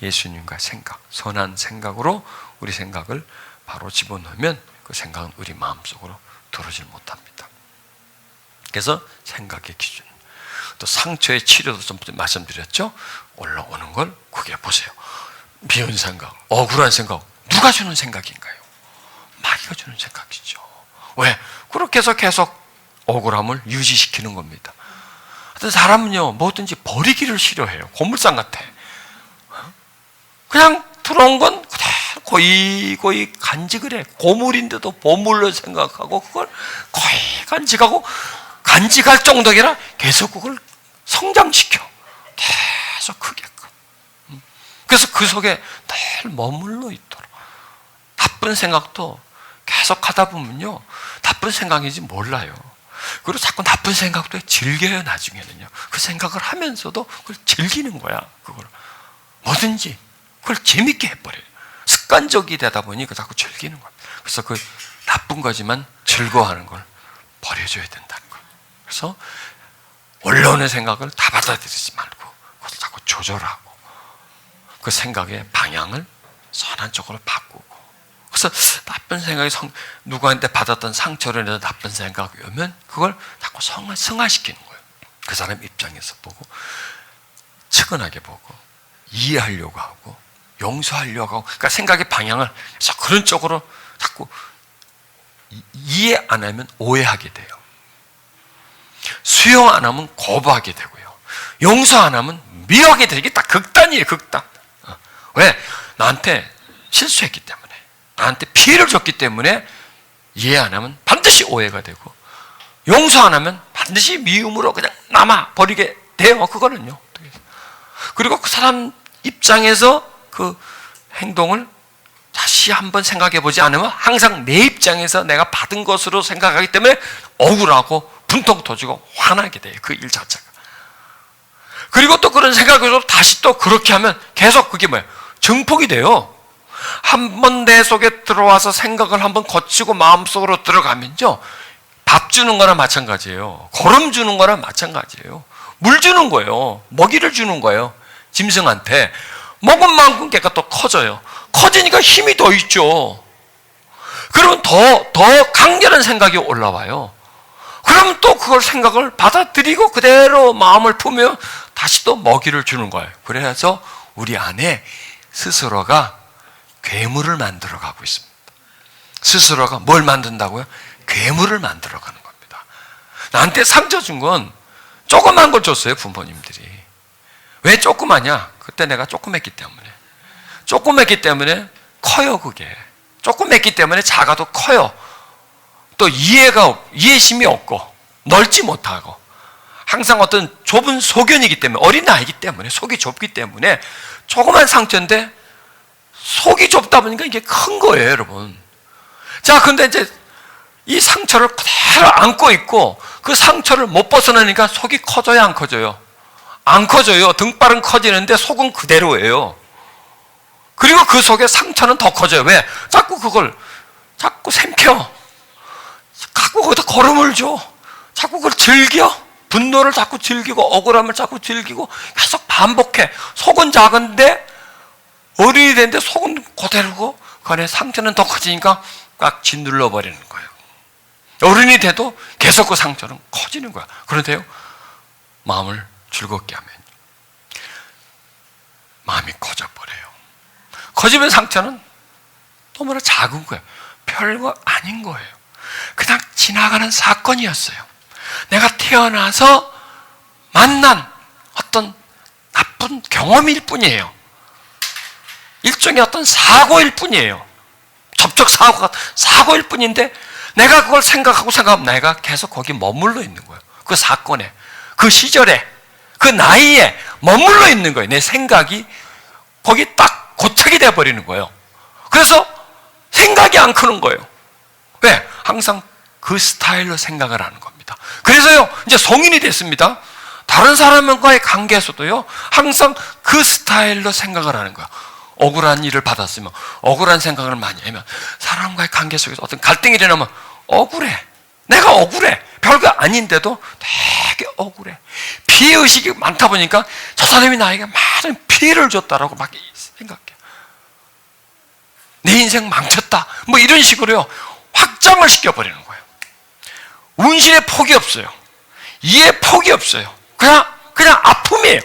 예수님과 생각, 선한 생각으로 우리 생각을 바로 집어넣으면 그 생각은 우리 마음속으로 들어오지 못합니다. 그래서 생각의 기준. 또 상처의 치료도 좀 말씀드렸죠. 올라오는 걸 그게 보세요. 미운 생각, 억울한 생각, 누가 주는 생각인가요? 마귀가 주는 생각이죠. 왜? 그렇게 해서 계속 억울함을 유지시키는 겁니다. 어떤 사람은요, 뭐든지 버리기를 싫어해요. 고물상 같아. 그냥 들어온 건 그대로 거의 간직을 해. 고물인데도 보물로 생각하고 그걸 거의 간직하고, 간직할 정도가 아니라 계속 그걸 성장시켜. 계속 크게끔. 그래서 그 속에 늘 머물러 있도록. 나쁜 생각도 계속 하다 보면요, 나쁜 생각인지 몰라요. 그리고 자꾸 나쁜 생각도 즐겨요. 나중에는요, 그 생각을 하면서도 그걸 즐기는 거야. 그걸 뭐든지 그걸 재밌게 해버려요. 습관적이 되다 보니 그 자꾸 즐기는 거야. 그래서 그 나쁜 거지만 즐거워하는 걸 버려줘야 된다는 거예요. 그래서 올라오는 생각을 다 받아들이지 말고 그것을 자꾸 조절하고 그 생각의 방향을 선한 쪽으로 바꾸고. 그래서 나쁜 생각이 누구한테 받았던 상처로 인해서 나쁜 생각이 오면 그걸 자꾸 승화시키는 거예요. 그 사람 입장에서 보고 측은하게 보고 이해하려고 하고 용서하려고 하고, 그러니까 생각의 방향을 그래서 그런 쪽으로 자꾸 이해 안 하면 오해하게 돼요. 수용 안 하면 거부하게 되고요. 용서 안 하면 미워하게 되는 게 딱 극단이에요. 극단. 왜? 나한테 실수했기 때문에, 나한테 피해를 줬기 때문에 이해 안 하면 반드시 오해가 되고, 용서 안 하면 반드시 미움으로 그냥 남아버리게 돼요. 그거는요. 그리고 그 사람 입장에서 그 행동을 다시 한번 생각해 보지 않으면 항상 내 입장에서 내가 받은 것으로 생각하기 때문에 억울하고 분통 터지고 화나게 돼요. 그 일 자체가. 그리고 또 그런 생각으로 다시 또 그렇게 하면 계속 그게 뭐예요? 증폭이 돼요. 한번 내 속에 들어와서 생각을 한번 거치고 마음속으로 들어가면요, 밥 주는 거나 마찬가지예요. 거름 주는 거나 마찬가지예요. 물 주는 거예요. 먹이를 주는 거예요. 짐승한테. 먹은 만큼 걔가 또 커져요. 커지니까 힘이 더 있죠. 그러면 더 강렬한 생각이 올라와요. 그러면 또 그걸 생각을 받아들이고 그대로 마음을 품으며 다시 또 먹이를 주는 거예요. 그래서 우리 안에 스스로가 괴물을 만들어가고 있습니다. 스스로가 뭘 만든다고요? 괴물을 만들어가는 겁니다. 나한테 상처 준 건 조그만 걸 줬어요, 부모님들이. 왜 조그마냐? 그때 내가 조그맸기 때문에. 조그맸기 때문에 커요, 그게. 조그맸기 때문에 작아도 커요. 또 이해심이 없고 넓지 못하고 항상 어떤 좁은 소견이기 때문에, 어린아이기 때문에, 속이 좁기 때문에 조그만 상처인데 속이 좁다 보니까 이게 큰 거예요, 여러분. 자, 근데 이제 이 상처를 그대로 안고 있고 그 상처를 못 벗어나니까 속이 커져요, 안 커져요? 안 커져요. 등발은 커지는데 속은 그대로예요. 그리고 그 속에 상처는 더 커져요. 왜? 자꾸 그걸 자꾸 삼켜. 자꾸 거기다 걸음을 줘. 자꾸 그걸 즐겨. 분노를 자꾸 즐기고 억울함을 자꾸 즐기고 계속 반복해. 속은 작은데 어른이 되는데 속은 그대로고 그 안에 상처는 더 커지니까 꽉 짓눌러 버리는 거예요. 어른이 돼도 계속 그 상처는 커지는 거야. 그런데요, 마음을 즐겁게 하면 마음이 커져버려요. 커지면 상처는 너무나 작은 거예요. 별거 아닌 거예요. 그냥 지나가는 사건이었어요. 내가 태어나서 만난 어떤 나쁜 경험일 뿐이에요. 일종의 어떤 사고일 뿐이에요. 접촉 사고일 뿐인데 내가 그걸 생각하면 내가 계속 거기 머물러 있는 거예요. 그 사건에, 그 시절에, 그 나이에 머물러 있는 거예요. 내 생각이 거기 딱 고착이 돼버리는 거예요. 그래서 생각이 안 크는 거예요. 왜? 항상 그 스타일로 생각을 하는 겁니다. 그래서요, 이제 성인이 됐습니다. 다른 사람과의 관계에서도요, 항상 그 스타일로 생각을 하는 거예요. 억울한 일을 받았으면 억울한 생각을 많이 하면 사람과의 관계 속에서 어떤 갈등이 일어나면 억울해. 내가 억울해. 별거 아닌데도 되게 억울해. 피해의식이 많다 보니까 저 사람이 나에게 많은 피해를 줬다라고 막 생각해. 내 인생 망쳤다. 뭐 이런 식으로요, 확장을 시켜버리는 거예요. 운신의 폭이 없어요. 이해의 폭이 없어요. 그냥 아픔이에요.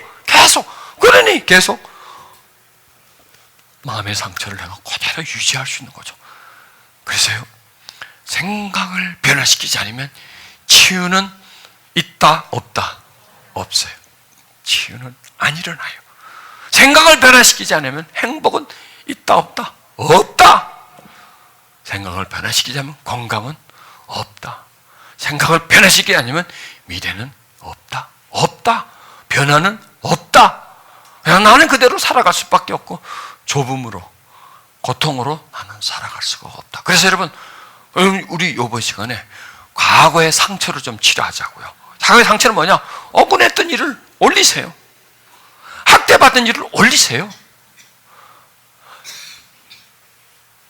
그러니 계속 마음의 상처를 내가 그대로 유지할 수 있는 거죠. 그래서요, 생각을 변화시키지 않으면 치유는 있다, 없다? 없어요. 치유는 안 일어나요. 생각을 변화시키지 않으면 행복은 있다, 없다? 없다. 생각을 변화시키자면 건강은 없다. 생각을 변화시키지 않으면 미래는 없다. 없다. 변화는 없다. 그냥 나는 그대로 살아갈 수밖에 없고 좁음으로, 고통으로 나는 살아갈 수가 없다. 그래서 여러분, 우리 이번 시간에 과거의 상처를 좀 치료하자고요. 과거의 상처는 뭐냐? 억울했던 일을 올리세요. 학대받은 일을 올리세요.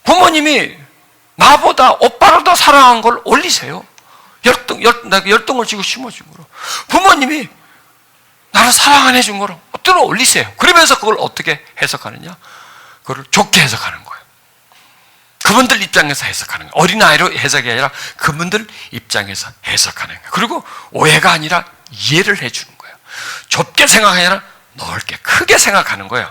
부모님이 나보다 오빠를 더 사랑한 걸 올리세요. 열등을 지고 심어준 거로. 부모님이 나를 사랑 안 해준 거로 들어 올리세요. 그러면서 그걸 어떻게 해석하느냐? 그걸 좋게 해석하는 거예요. 그분들 입장에서 해석하는 거예요. 어린아이로 해석이 아니라 그분들 입장에서 해석하는 거예요. 그리고 오해가 아니라 이해를 해주는 거예요. 좁게 생각하기 아니라 넓게, 크게 생각하는 거예요.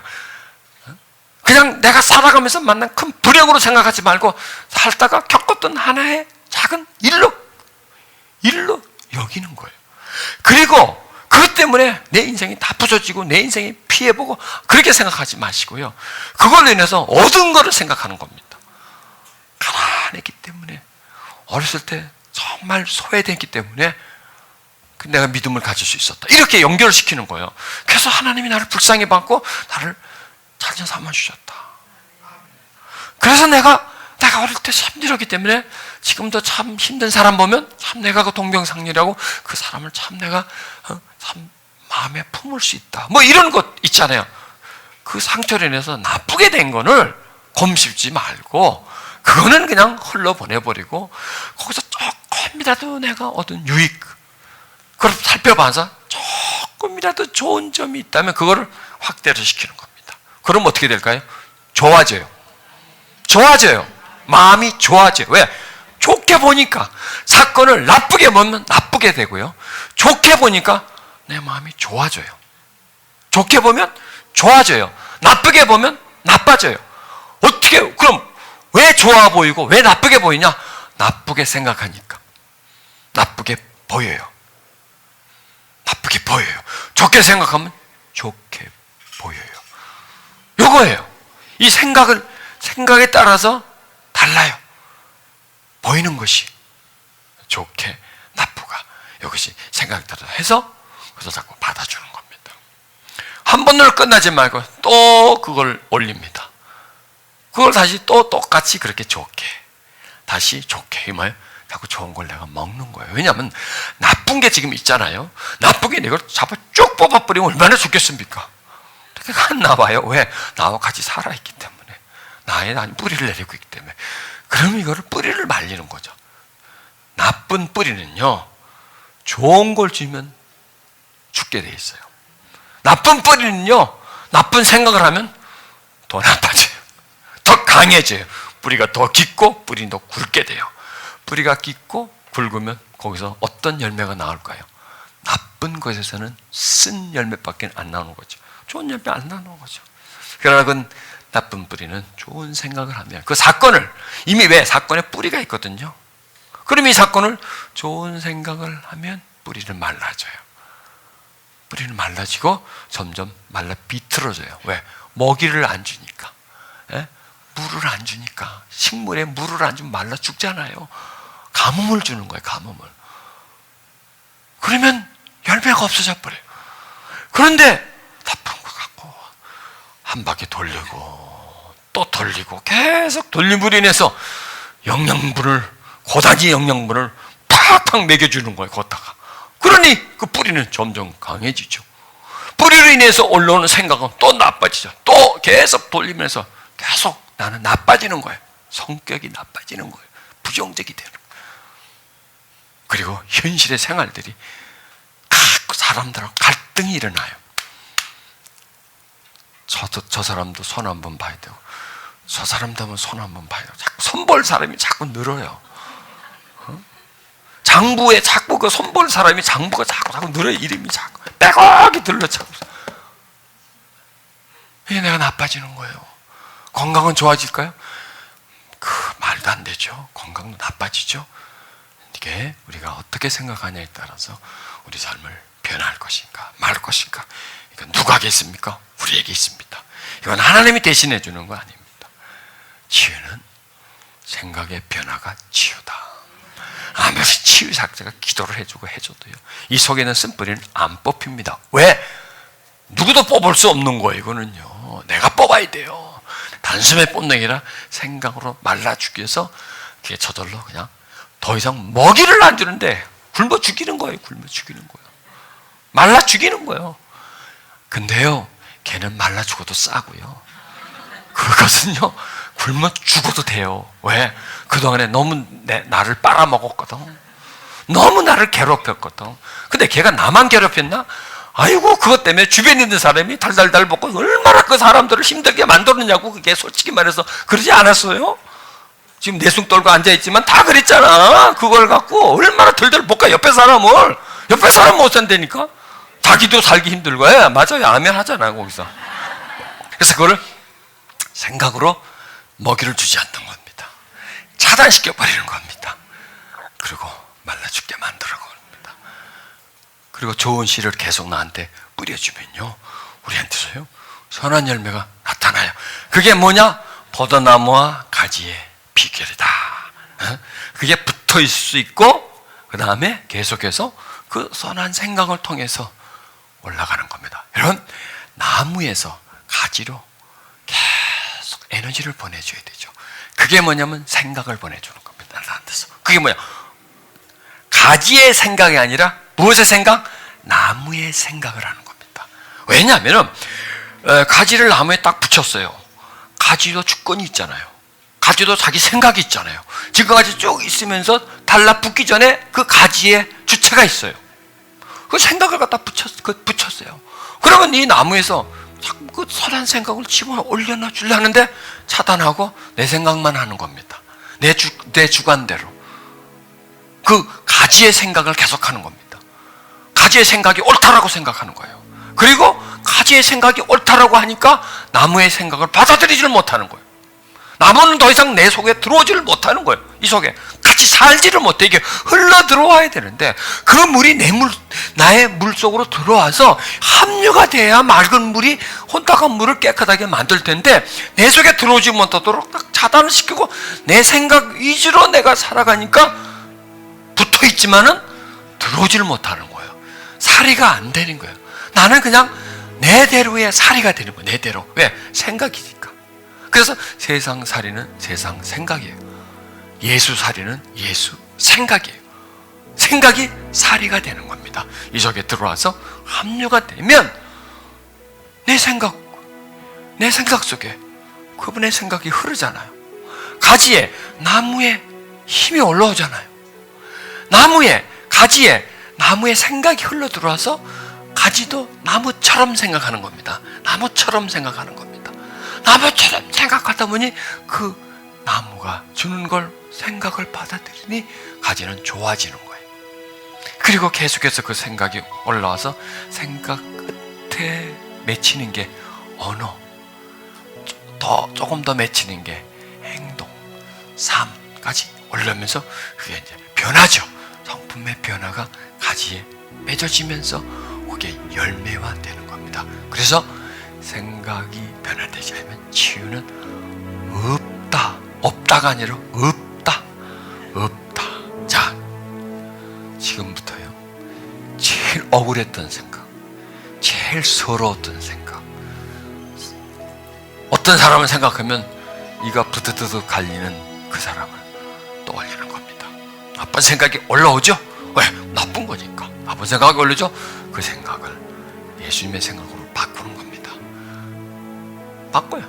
그냥 내가 살아가면서 만난 큰 불행으로 생각하지 말고 살다가 겪었던 하나의 작은 일로 여기는 거예요. 그리고 그것 때문에 내 인생이 다 부서지고 내 인생이 피해보고 그렇게 생각하지 마시고요. 그걸로 인해서 얻은 거를 생각하는 겁니다. 가난했기 때문에, 어렸을 때 정말 소외됐기 때문에 내가 믿음을 가질 수 있었다. 이렇게 연결시키는 거예요. 그래서 하나님이 나를 불쌍히 받고 나를 자녀 삼아주셨다. 그래서 내가 어릴 때 힘들었기 때문에 지금도 참 힘든 사람 보면 참 내가 그 동병상련이라고 그 사람을 참 내가 참 마음에 품을 수 있다. 뭐 이런 것 있잖아요. 그 상처로 인해서 나쁘게 된 거를 곰씹지 말고 그거는 그냥 흘러보내버리고 거기서 조금이라도 내가 얻은 유익, 그럼 살펴봐서 조금이라도 좋은 점이 있다면 그거를 확대를 시키는 겁니다. 그럼 어떻게 될까요? 좋아져요. 좋아져요. 마음이 좋아져요. 왜? 좋게 보니까. 사건을 나쁘게 보면 나쁘게 되고요. 좋게 보니까 내 마음이 좋아져요. 좋게 보면 좋아져요. 나쁘게 보면 나빠져요. 어떻게, 그럼 왜 좋아 보이고 왜 나쁘게 보이냐? 나쁘게 생각하니까. 나쁘게 보여요. 나쁘게 보여요. 좋게 생각하면 좋게 보여요. 요거예요. 이 생각에 따라서 달라요. 보이는 것이 좋게, 나쁘가. 이것이 생각에 따라서 해서 그래서 자꾸 받아주는 겁니다. 한 번으로 끝나지 말고 또 그걸 올립니다. 그걸 다시 또 똑같이 그렇게 좋게, 다시 좋게. 이 말, 자꾸 좋은 걸 내가 먹는 거예요. 왜냐하면 나쁜 게 지금 있잖아요. 나쁜 게 이걸 잡아 쭉 뽑아버리면 얼마나 좋겠습니까? 그렇게 안 나와요. 왜? 나와 같이 살아있기 때문에. 나의 뿌리를 내리고 있기 때문에. 그러면 이거를 뿌리를 말리는 거죠. 나쁜 뿌리는요, 좋은 걸 주면 죽게 돼 있어요. 나쁜 뿌리는요, 나쁜 생각을 하면 더 나빠져요. 더 강해져요. 뿌리가 더 깊고 뿌리는 더 굵게 돼요. 뿌리가 깊고 굵으면 거기서 어떤 열매가 나올까요? 나쁜 것에서는 쓴 열매밖에 안 나오는 거죠. 좋은 열매 안 나오는 거죠. 그러나 그 나쁜 뿌리는 좋은 생각을 하면 그 사건을 이미 왜? 사건에 뿌리가 있거든요. 그럼 이 사건을 좋은 생각을 하면 뿌리는 말라져요. 뿌리는 말라지고 점점 말라 비틀어져요. 왜? 먹이를 안 주니까. 예? 물을 안 주니까. 식물에 물을 안 주면 말라 죽잖아요. 가뭄을 주는 거예요. 가뭄을. 그러면 열매가 없어져 버려요. 그런데 나쁜 것 같고 한 바퀴 돌리고 또 돌리고 계속 돌림으로 인해서 영양분을, 고단지 영양분을 팍팍 먹여주는 거예요. 걷다가. 그러니 그 뿌리는 점점 강해지죠. 뿌리로 인해서 올라오는 생각은 또 나빠지죠. 또 계속 돌리면서 계속 나는 나빠지는 거예요. 성격이 나빠지는 거예요. 부정적이 되는 거예요. 그리고 현실의 생활들이 사람들하고 갈등이 일어나요. 저 사람도 손 한번 봐야 되고 저 사람도 한번 손 한번 봐야 되고 자꾸 손볼 사람이 자꾸 늘어요. 장부에 자꾸 그 손볼 사람이 장부가 자꾸 늘어요. 이름이 자꾸 빼곡이 들러 자꾸. 이게 내가 나빠지는 거예요. 건강은 좋아질까요? 그 말도 안 되죠. 건강도 나빠지죠. 이게 우리가 어떻게 생각하냐에 따라서 우리 삶을 변할 것인가 말 것인가, 이건 누가 하겠습니까? 우리에게 있습니다. 이건 하나님이 대신해 주는 거 아닙니다. 치유는 생각의 변화가 치유다. 아무리 치유사학자가 기도를 해주고 해줘도요, 이 속에는 쓴뿌리는 안 뽑힙니다. 왜? 누구도 뽑을 수 없는 거예요. 이거는요, 내가 뽑아야 돼요. 단숨에 뽑는 게 아니라 생각으로 말라 죽기 위해서 그게 저절로 그냥 더 이상 먹이를 안 주는데 굶어 죽이는 거예요. 굶어 죽이는 거예요. 말라 죽이는 거예요. 근데요, 걔는 말라 죽어도 싸고요. 그것은요, 굶어 죽어도 돼요. 왜? 그동안에 너무 나를 빨아먹었거든. 너무 나를 괴롭혔거든. 근데 걔가 나만 괴롭혔나? 아이고, 그것 때문에 주변에 있는 사람이 달달달 먹고 얼마나 그 사람들을 힘들게 만들었냐고. 그게 솔직히 말해서 그러지 않았어요? 지금 내숭 떨고 앉아있지만 다 그랬잖아. 그걸 갖고 얼마나 덜덜 볶아. 옆에 사람 못 산다니까. 자기도 살기 힘들고. 예, 맞아요. 아멘 하잖아, 거기서. 그래서 그거를 생각으로 먹이를 주지 않는 겁니다. 차단시켜버리는 겁니다. 그리고 말라 죽게 만들어 겁니다. 그리고 좋은 씨를 계속 나한테 뿌려주면요, 우리한테서요, 선한 열매가 나타나요. 그게 뭐냐? 포도나무와 가지의 비결이다. 그게 붙어 있을 수 있고, 그 다음에 계속해서 그 선한 생각을 통해서 올라가는 겁니다. 여러분, 나무에서 가지로 계속 에너지를 보내줘야 되죠. 그게 뭐냐면 생각을 보내주는 겁니다. 나한테서. 그게 뭐냐? 가지의 생각이 아니라 무엇의 생각? 나무의 생각을 하는 겁니다. 왜냐하면 가지를 나무에 딱 붙였어요. 가지도 주권이 있잖아요. 가지도 자기 생각이 있잖아요. 지금까지 쭉 있으면서 달라붙기 전에 그 가지에 주체가 있어요. 그 생각을 갖다 붙였어요. 그러면 이 나무에서 자꾸 그 선한 생각을 집어 올려놔 주려는데 차단하고 내 생각만 하는 겁니다. 내 주관대로. 그 가지의 생각을 계속하는 겁니다. 가지의 생각이 옳다라고 생각하는 거예요. 그리고 가지의 생각이 옳다라고 하니까 나무의 생각을 받아들이지를 못하는 거예요. 나무는 더 이상 내 속에 들어오지를 못하는 거예요. 이 속에 같이 살지를 못해. 이게 흘러 들어와야 되는데 그 물이 나의 물 속으로 들어와서 합류가 돼야 맑은 물이 혼탁한 물을 깨끗하게 만들 텐데 내 속에 들어오지 못하도록 딱 차단을 시키고 내 생각 위주로 내가 살아가니까 붙어 있지만은 들어오지를 못하는 거예요. 살이가 안 되는 거예요. 나는 그냥 내 대로의 살이가 되는 거예요. 내 대로. 왜? 생각이니까. 그래서 세상 살이는 세상 생각이에요. 예수 살이는 예수 생각이에요. 생각이 살이가 되는 겁니다. 이 속에 들어와서 합류가 되면 내 생각 속에 그분의 생각이 흐르잖아요. 가지에 나무에 힘이 올라오잖아요. 가지에 나무의 생각이 흘러 들어와서 가지도 나무처럼 생각하는 겁니다. 나무처럼 생각하는 겁니다. 나무처럼 생각하다 보니 그 나무가 주는 걸 생각을 받아들이니 가지는 좋아지는 거예요. 그리고 계속해서 그 생각이 올라와서 생각 끝에 맺히는 게 언어, 조금 더 맺히는 게 행동, 삶까지 올라오면서 그게 이제 변하죠. 성품의 변화가 가지에 맺어지면서 그게 열매화 되는 겁니다. 그래서 생각이 변화되지 않으면 치유는 없다. 없다가 아니라 없다. 자, 지금부터요. 제일 억울했던 생각, 제일 서러웠던 생각. 어떤 사람을 생각하면 이가 부드드드 갈리는 그 사람을 떠올리는 겁니다. 나쁜 생각이 올라오죠? 왜? 나쁜 거니까. 나쁜 생각이 올라오죠? 그 생각을 예수님의 생각으로 바꾸는 겁니다. 바꿔요.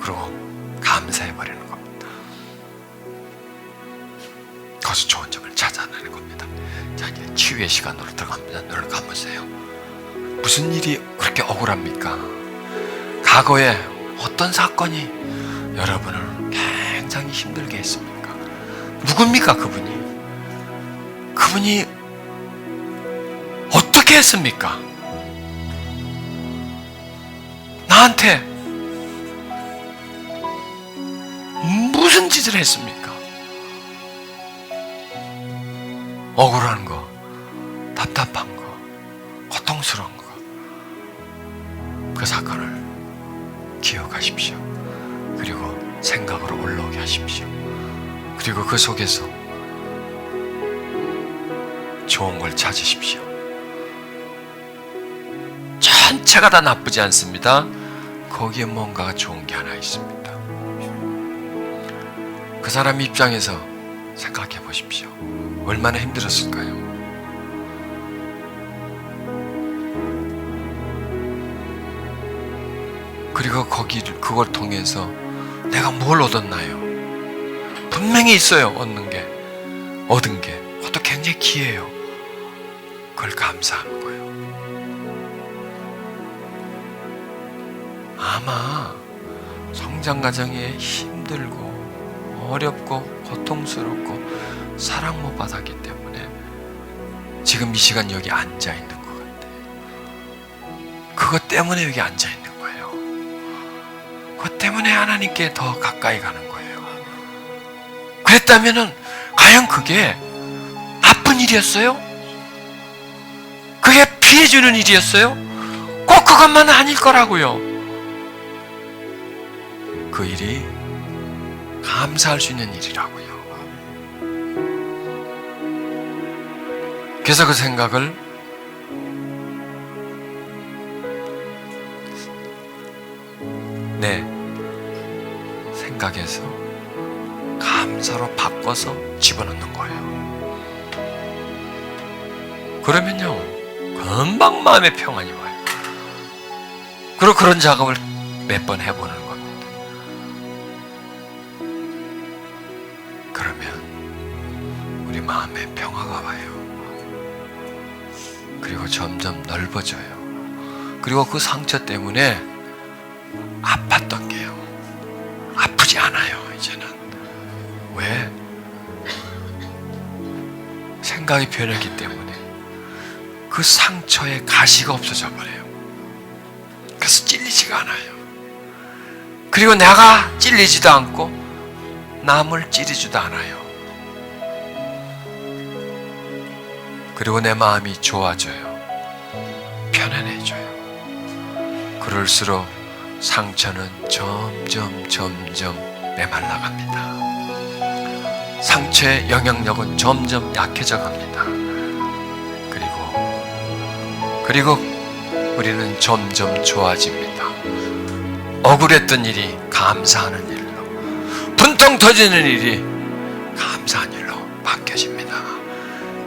그리고 감사해버리는 겁니다. 거기서 좋은 점을 찾아내는 겁니다. 자, 이제 치유의 시간으로 들어갑니다. 눈을 감으세요. 무슨 일이 그렇게 억울합니까? 과거에 어떤 사건이 여러분을 굉장히 힘들게 했습니까? 누굽니까 그분이? 그분이 어떻게 했습니까? 나한테 무슨 짓을 했습니까? 억울한 거, 답답한 거, 고통스러운 거, 그 사건을 기억하십시오. 그리고 생각으로 올라오게 하십시오. 그리고 그 속에서 좋은 걸 찾으십시오. 전체가 다 나쁘지 않습니다. 거기에 뭔가가 좋은 게 하나 있습니다. 그 사람 입장에서 생각해 보십시오. 얼마나 힘들었을까요? 그리고 그걸 통해서 내가 뭘 얻었나요? 분명히 있어요. 얻은 게. 그것도 굉장히 귀해요. 그걸 감사하는 거예요. 아마 성장 과정에 힘들고 어렵고 고통스럽고 사랑 못 받았기 때문에 지금 이 시간 여기 앉아 있는 것 같아요. 그것 때문에 여기 앉아 있는 거예요. 그것 때문에 하나님께 더 가까이 가는 거예요. 그랬다면은 과연 그게 나쁜 일이었어요? 그게 피해 주는 일이었어요? 꼭 그것만은 아닐 거라고요. 그 일이 감사할 수 있는 일이라고요. 그래서 그 생각을 내 생각에서 감사로 바꿔서 집어넣는 거예요. 그러면요, 금방 마음의 평안이 와요. 그리고 그런 작업을 몇 번 해보는 겁니다. 그러면 우리 마음에 평화가 와요. 그리고 점점 넓어져요. 그리고 그 상처 때문에 아팠던 게요, 아프지 않아요. 이제는. 왜? 생각이 변했기 때문에 그 상처에 가시가 없어져 버려요. 그래서 찔리지가 않아요. 그리고 내가 찔리지도 않고 남을 찌르지도 않아요. 그리고 내 마음이 좋아져요. 편안해져요. 그럴수록 상처는 점점 메말라갑니다. 상처의 영향력은 점점 약해져 갑니다. 그리고 우리는 점점 좋아집니다. 억울했던 일이 감사하는 일로, 분통 터지는 일이 감사한 일로 바뀌어집니다.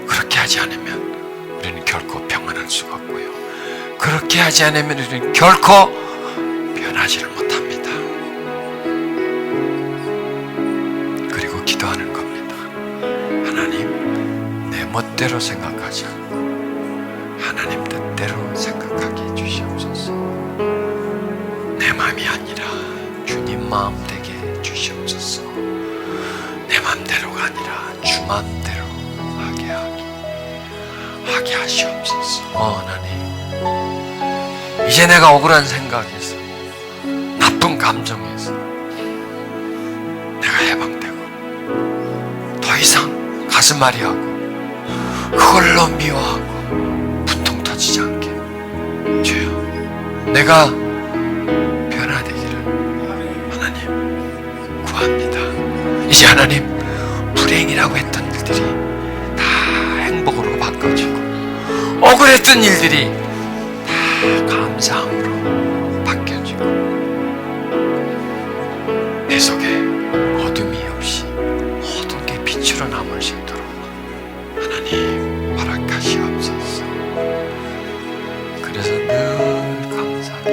그렇게 하지 않으면 우리는 결코 평안할 수가 없고요, 그렇게 하지 않으면 우리는 결코 변하지를 못합니다. 그리고 기도하는 겁니다. 하나님, 내 멋대로 생각하지 않고 하나님 뜻대로 생각하게 해주시옵소서. 내 마음이 아니라 주님 마음 되게 해주시옵소서. 내 마음대로가 아니라 주 마음대로 하게 하시옵소서. 하나님, 이제 내가 억울한 생각에서, 나쁜 감정에서 내가 해방되고 더 이상 가슴앓이하고 그걸로 미워하고 분통 터지지 않게 주여, 내가 변화되기를 하나님 구합니다. 이제 하나님, 불행이라고 했던 일들이 다 행복으로 바꿔지고, 억울했던 일들이 다 감사함으로 바뀌어지고, 내 속에 어둠이 없이 모든 게 빛으로 남을 수 있도록 하나님 허락하시옵소서. 그래서 늘 감사하게,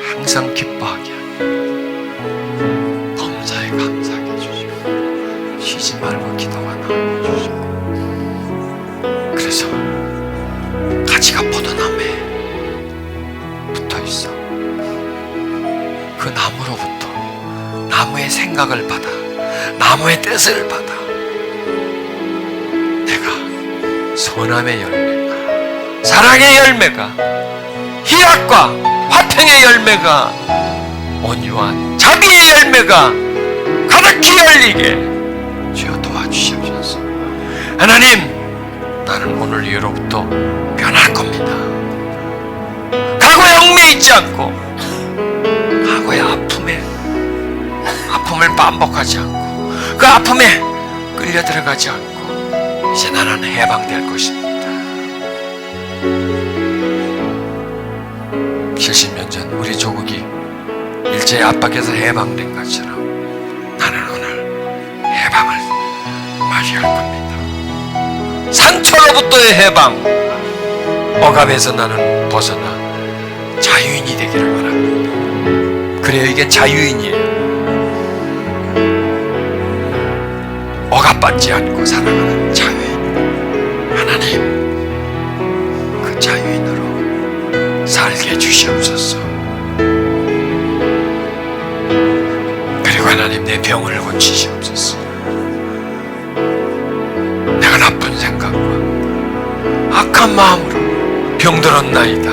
항상 기뻐하게 하니 범사에 감사하게 해주시고, 쉬지 말고 기도가 나와주시고, 그래서 가지가 포도나무에 붙어있어. 그 나무로부터 나무의 생각을 받아, 나무의 뜻을 받아 내가 선함의 열매가, 사랑의 열매가, 희락과 화평의 열매가, 온유한 자비의 열매가 가득히 열리게 주여 도와주시옵소서. 하나님, 나는 오늘 이후로부터 변할 겁니다. 과거에 얽매여 있지 않고, 과거의 아픔을 반복하지 않고, 그 아픔에 끌려 들어가지 않고, 이제 나는 해방될 것입니다. 70년 전 우리 조국이 일제의 압박에서 해방된 것처럼 나는 오늘 해방을 맞이할 겁니다. 상처로부터의 해방, 억압에서 나는 벗어나 자유인이 되기를 바랍니다. 그래요, 이게 자유인이에요. 억압받지 않고 살아가는 자유인. 하나님, 그 자유인으로 살게 해주시옵소서. 그리고 하나님, 내 병을 고치시옵소서. 내가 나쁜 생각과 악한 마음으로 병들었나이다.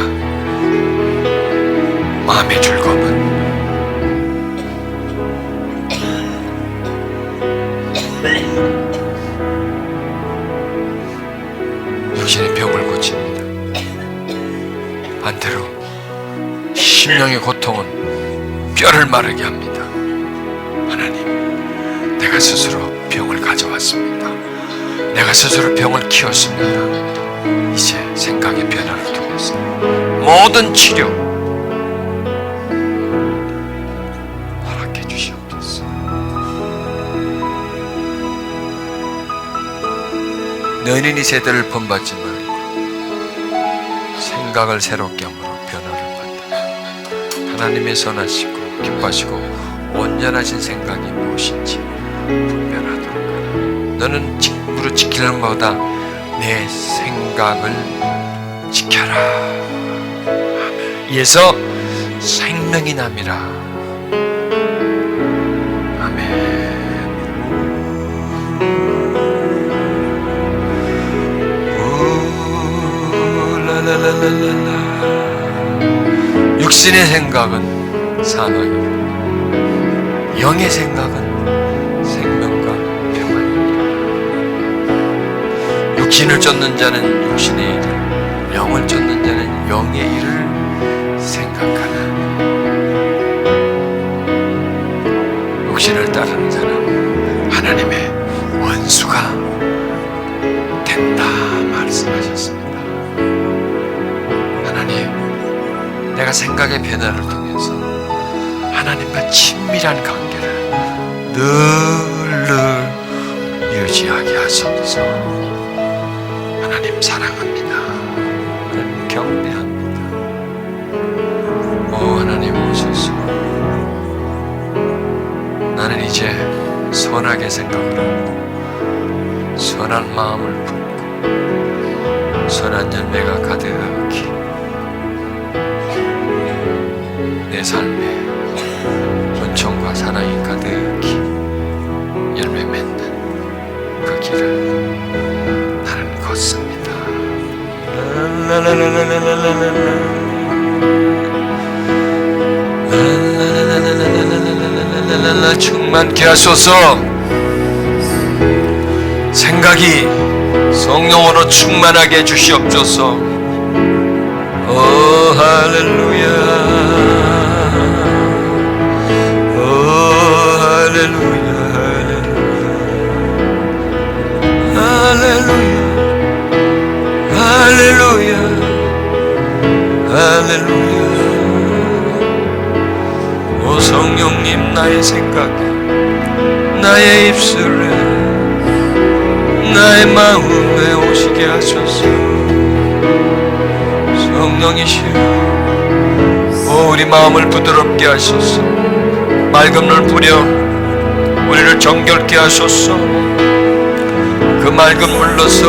마음의 즐거움은 육신의 병을 고칩니다. 반대로 심령의 고통은 뼈를 마르게 합니다. 하나님, 내가 스스로 병을 가져왔습니다. 내가 스스로 병을 키웠습니다. 이제 생각의 변화를 통해서 모든 치료 허락해 주시옵소서. 너희는 이 세대를 본받지 말고 생각을 새롭게 함으로 변화를 받다. 하나님의 선하시고 기뻐하시고 온전하신 생각이 무엇인지 분별하도록 하라. 너는 스스로 지키는 것보다 내 생각을 지켜라. 이에서 생명이 남이라. 아멘. 육신의 생각은 사망이고 영의 생각은 생명과 평안입니다. 육신을 쫓는 자는 육신의 일을, 영을 쫓는 자는 영의 일을 생각하나. 육신을 따르는 사람은 하나님의 원수가 된다 말씀하셨습니다. 하나님, 내가 생각의 변화를 통해서 하나님과 친밀한 관계를 늘 유지하게 하소서. 하나님 사랑합니다. 하나님 경배합니다. 오 하나님 오소서. 나는 이제 선하게 생각을 하고 선한 마음을 품고 선한 열매가 가득히 내 삶에 은총과 사랑이 가득히 열매 맺는 그 길을 나는 걷습니다. 충만케 하소서. 생각이 성령으로 충만하게 해주시옵소서. 오 할렐루야. 오 할렐루야. 할렐루야. 할렐루야. 할렐루야. 오 성령님, 나의 생각에, 나의 입술에, 나의 마음에 오시게 하소서. 성령이시여, 오 우리 마음을 부드럽게 하소서. 맑음을 부려 우리를 정결케 하소서. 그 맑은 물로서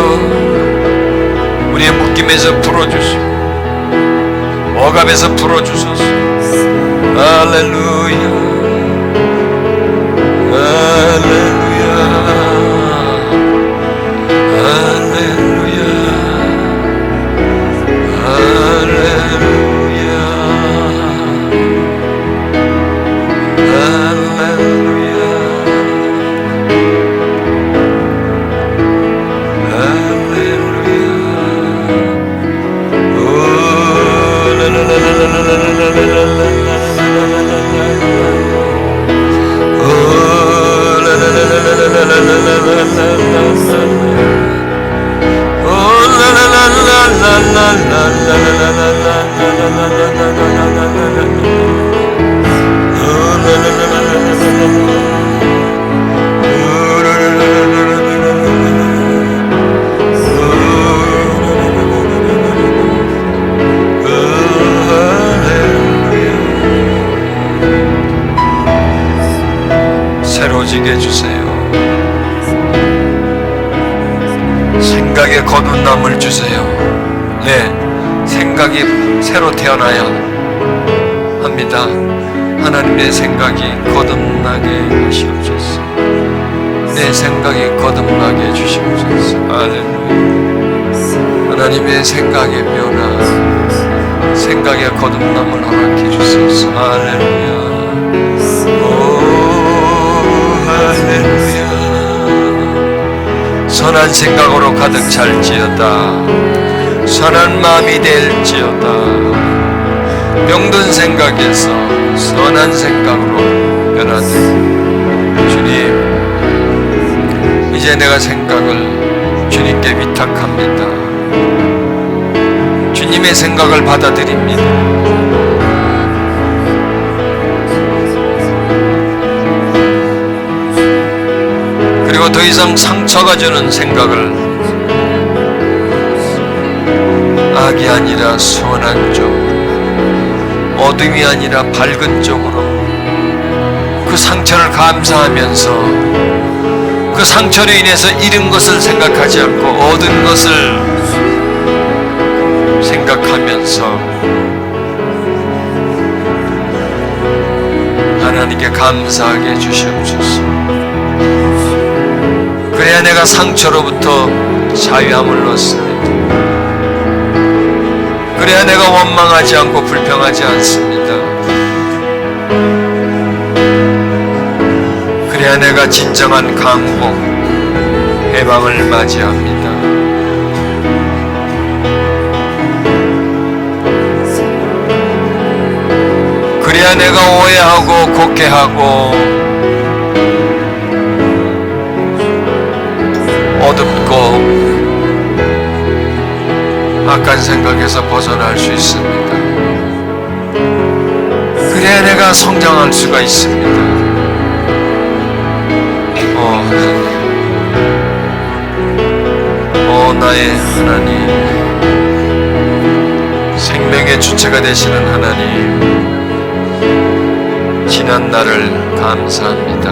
우리의 묶임에서 풀어주시고 억압에서 풀어주소서. 할렐루야. 할렐루야. 할렐루야. 할렐루야. 할렐루야. 새로지게 해주세요. 생각에 거듭남을 주세요. 네, 생각이 새로 태어나야 합니다. 하나님의 생각이 거듭나게 하시옵소서. 내 생각이 거듭나게 해주시옵소서. 할렐루야. 하나님의 생각의 변화, 생각의 거듭남을 허락해 주소서. 할렐루야. 할렐루야. 선한 생각으로 가득 찰지어다. 선한 마음이 될지어다. 병든 생각에서 선한 생각으로 변하되, 주님, 이제 내가 생각을 주님께 위탁합니다. 주님의 생각을 받아들입니다. 그리고 더 이상 상처가 주는 생각을 악이 아니라 선한 쪽, 어둠이 아니라 밝은 쪽으로 그 상처를 감사하면서 그 상처로 인해서 잃은 것을 생각하지 않고 얻은 것을 생각하면서 하나님께 감사하게 해주시옵소서. 그래야 내가 상처로부터 자유함을 얻습니다. 그래야 내가 원망하지 않고 불평하지 않습니다. 그래야 내가 진정한 강복, 해방을 맞이합니다. 그래야 내가 오해하고 곡해하고 어둡고 악한 생각에서 벗어날 수 있습니다. 그래야 내가 성장할 수가 있습니다. 나의 하나님, 생명의 주체가 되시는 하나님, 지난 날을 감사합니다.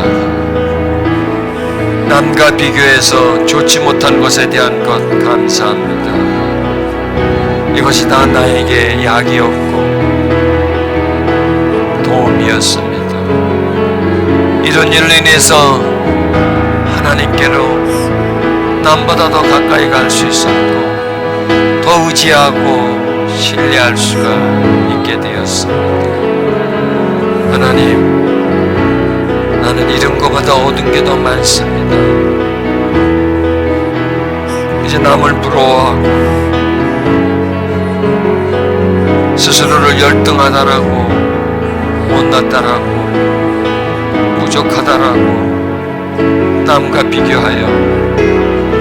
남과 비교해서 좋지 못한 것에 대한 것 감사합니다. 이것이 다 나에게 약이었고 도움이었습니다. 이런 일로 인해서 하나님께로 남보다 더 가까이 갈 수 있었고 더 의지하고 신뢰할 수가 있게 되었습니다. 하나님, 나는 잃은 것보다 얻은 게 더 많습니다. 이제 남을 부러워하고 스스로를 열등하다라고, 못났다라고, 부족하다라고 남과 비교하여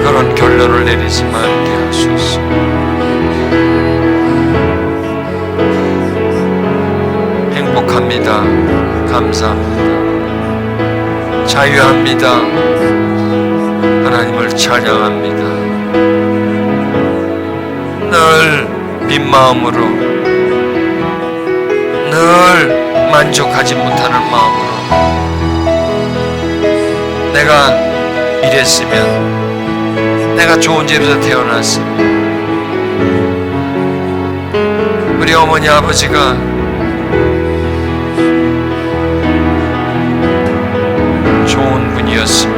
그런 결론을 내리지 말게 하소서. 행복합니다. 감사합니다. 자유합니다. 하나님을 찬양합니다. 늘 빈 마음으로, 늘 만족하지 못하는 마음으로 내가 이랬으면, 내가 좋은 집에서 태어났습니다. 우리 어머니 아버지가 좋은 분이었으며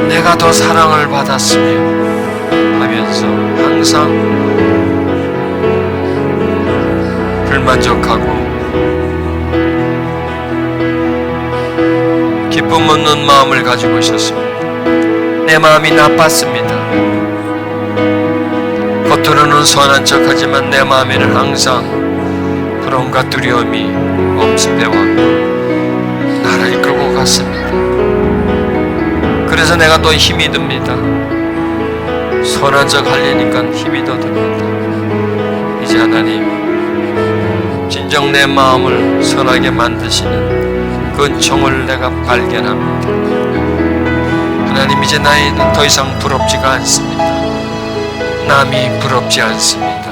내가 더 사랑을 받았으며 하면서 항상 불만족하고 기쁨 없는 마음을 가지고 있었습니다. 내 마음이 나빴습니다. 겉으로는 선한 척하지만 내 마음에는 항상 불안과 두려움이 엄습해왔고 나를 이끌고 갔습니다. 그래서 내가 더 힘이 듭니다. 선한 척 하려니까 힘이 더 듭니다. 이제 하나님, 진정 내 마음을 선하게 만드시는 그 은총을 내가 발견합니다. 하나님, 이제 나이는 더 이상 부럽지가 않습니다. 남이 부럽지 않습니다.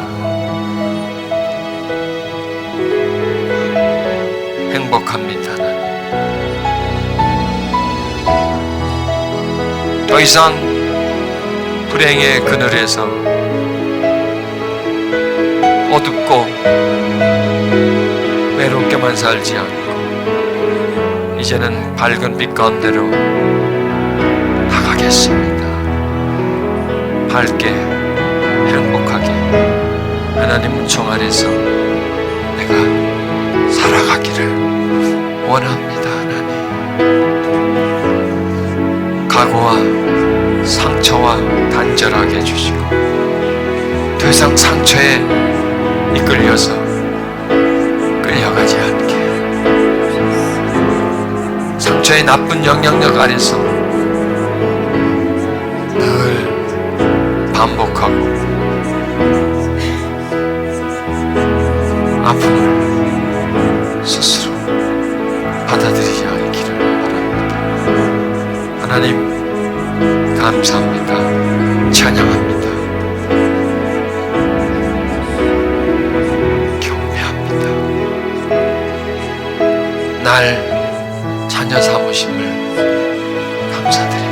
행복합니다. 하나님, 더 이상 불행의 그늘에서 어둡고 외롭게만 살지 않고 이제는 밝은 빛 가운데로 나가겠습니다. 밝게 행복하게 하나님 은총 아래서 내가 살아가기를 원합니다. 하나님, 각오와 상처와 단절하게 해주시고 더 이상 상처에 이끌려서 끌려가지 않게, 상처의 나쁜 영향력 아래서 늘 반복하고 아픔을 스스로 받아들이지 않기를 바랍니다. 하나님, 감사합니다. 찬양합니다. 경배합니다. 날 자녀 삼으심을 감사드립니다.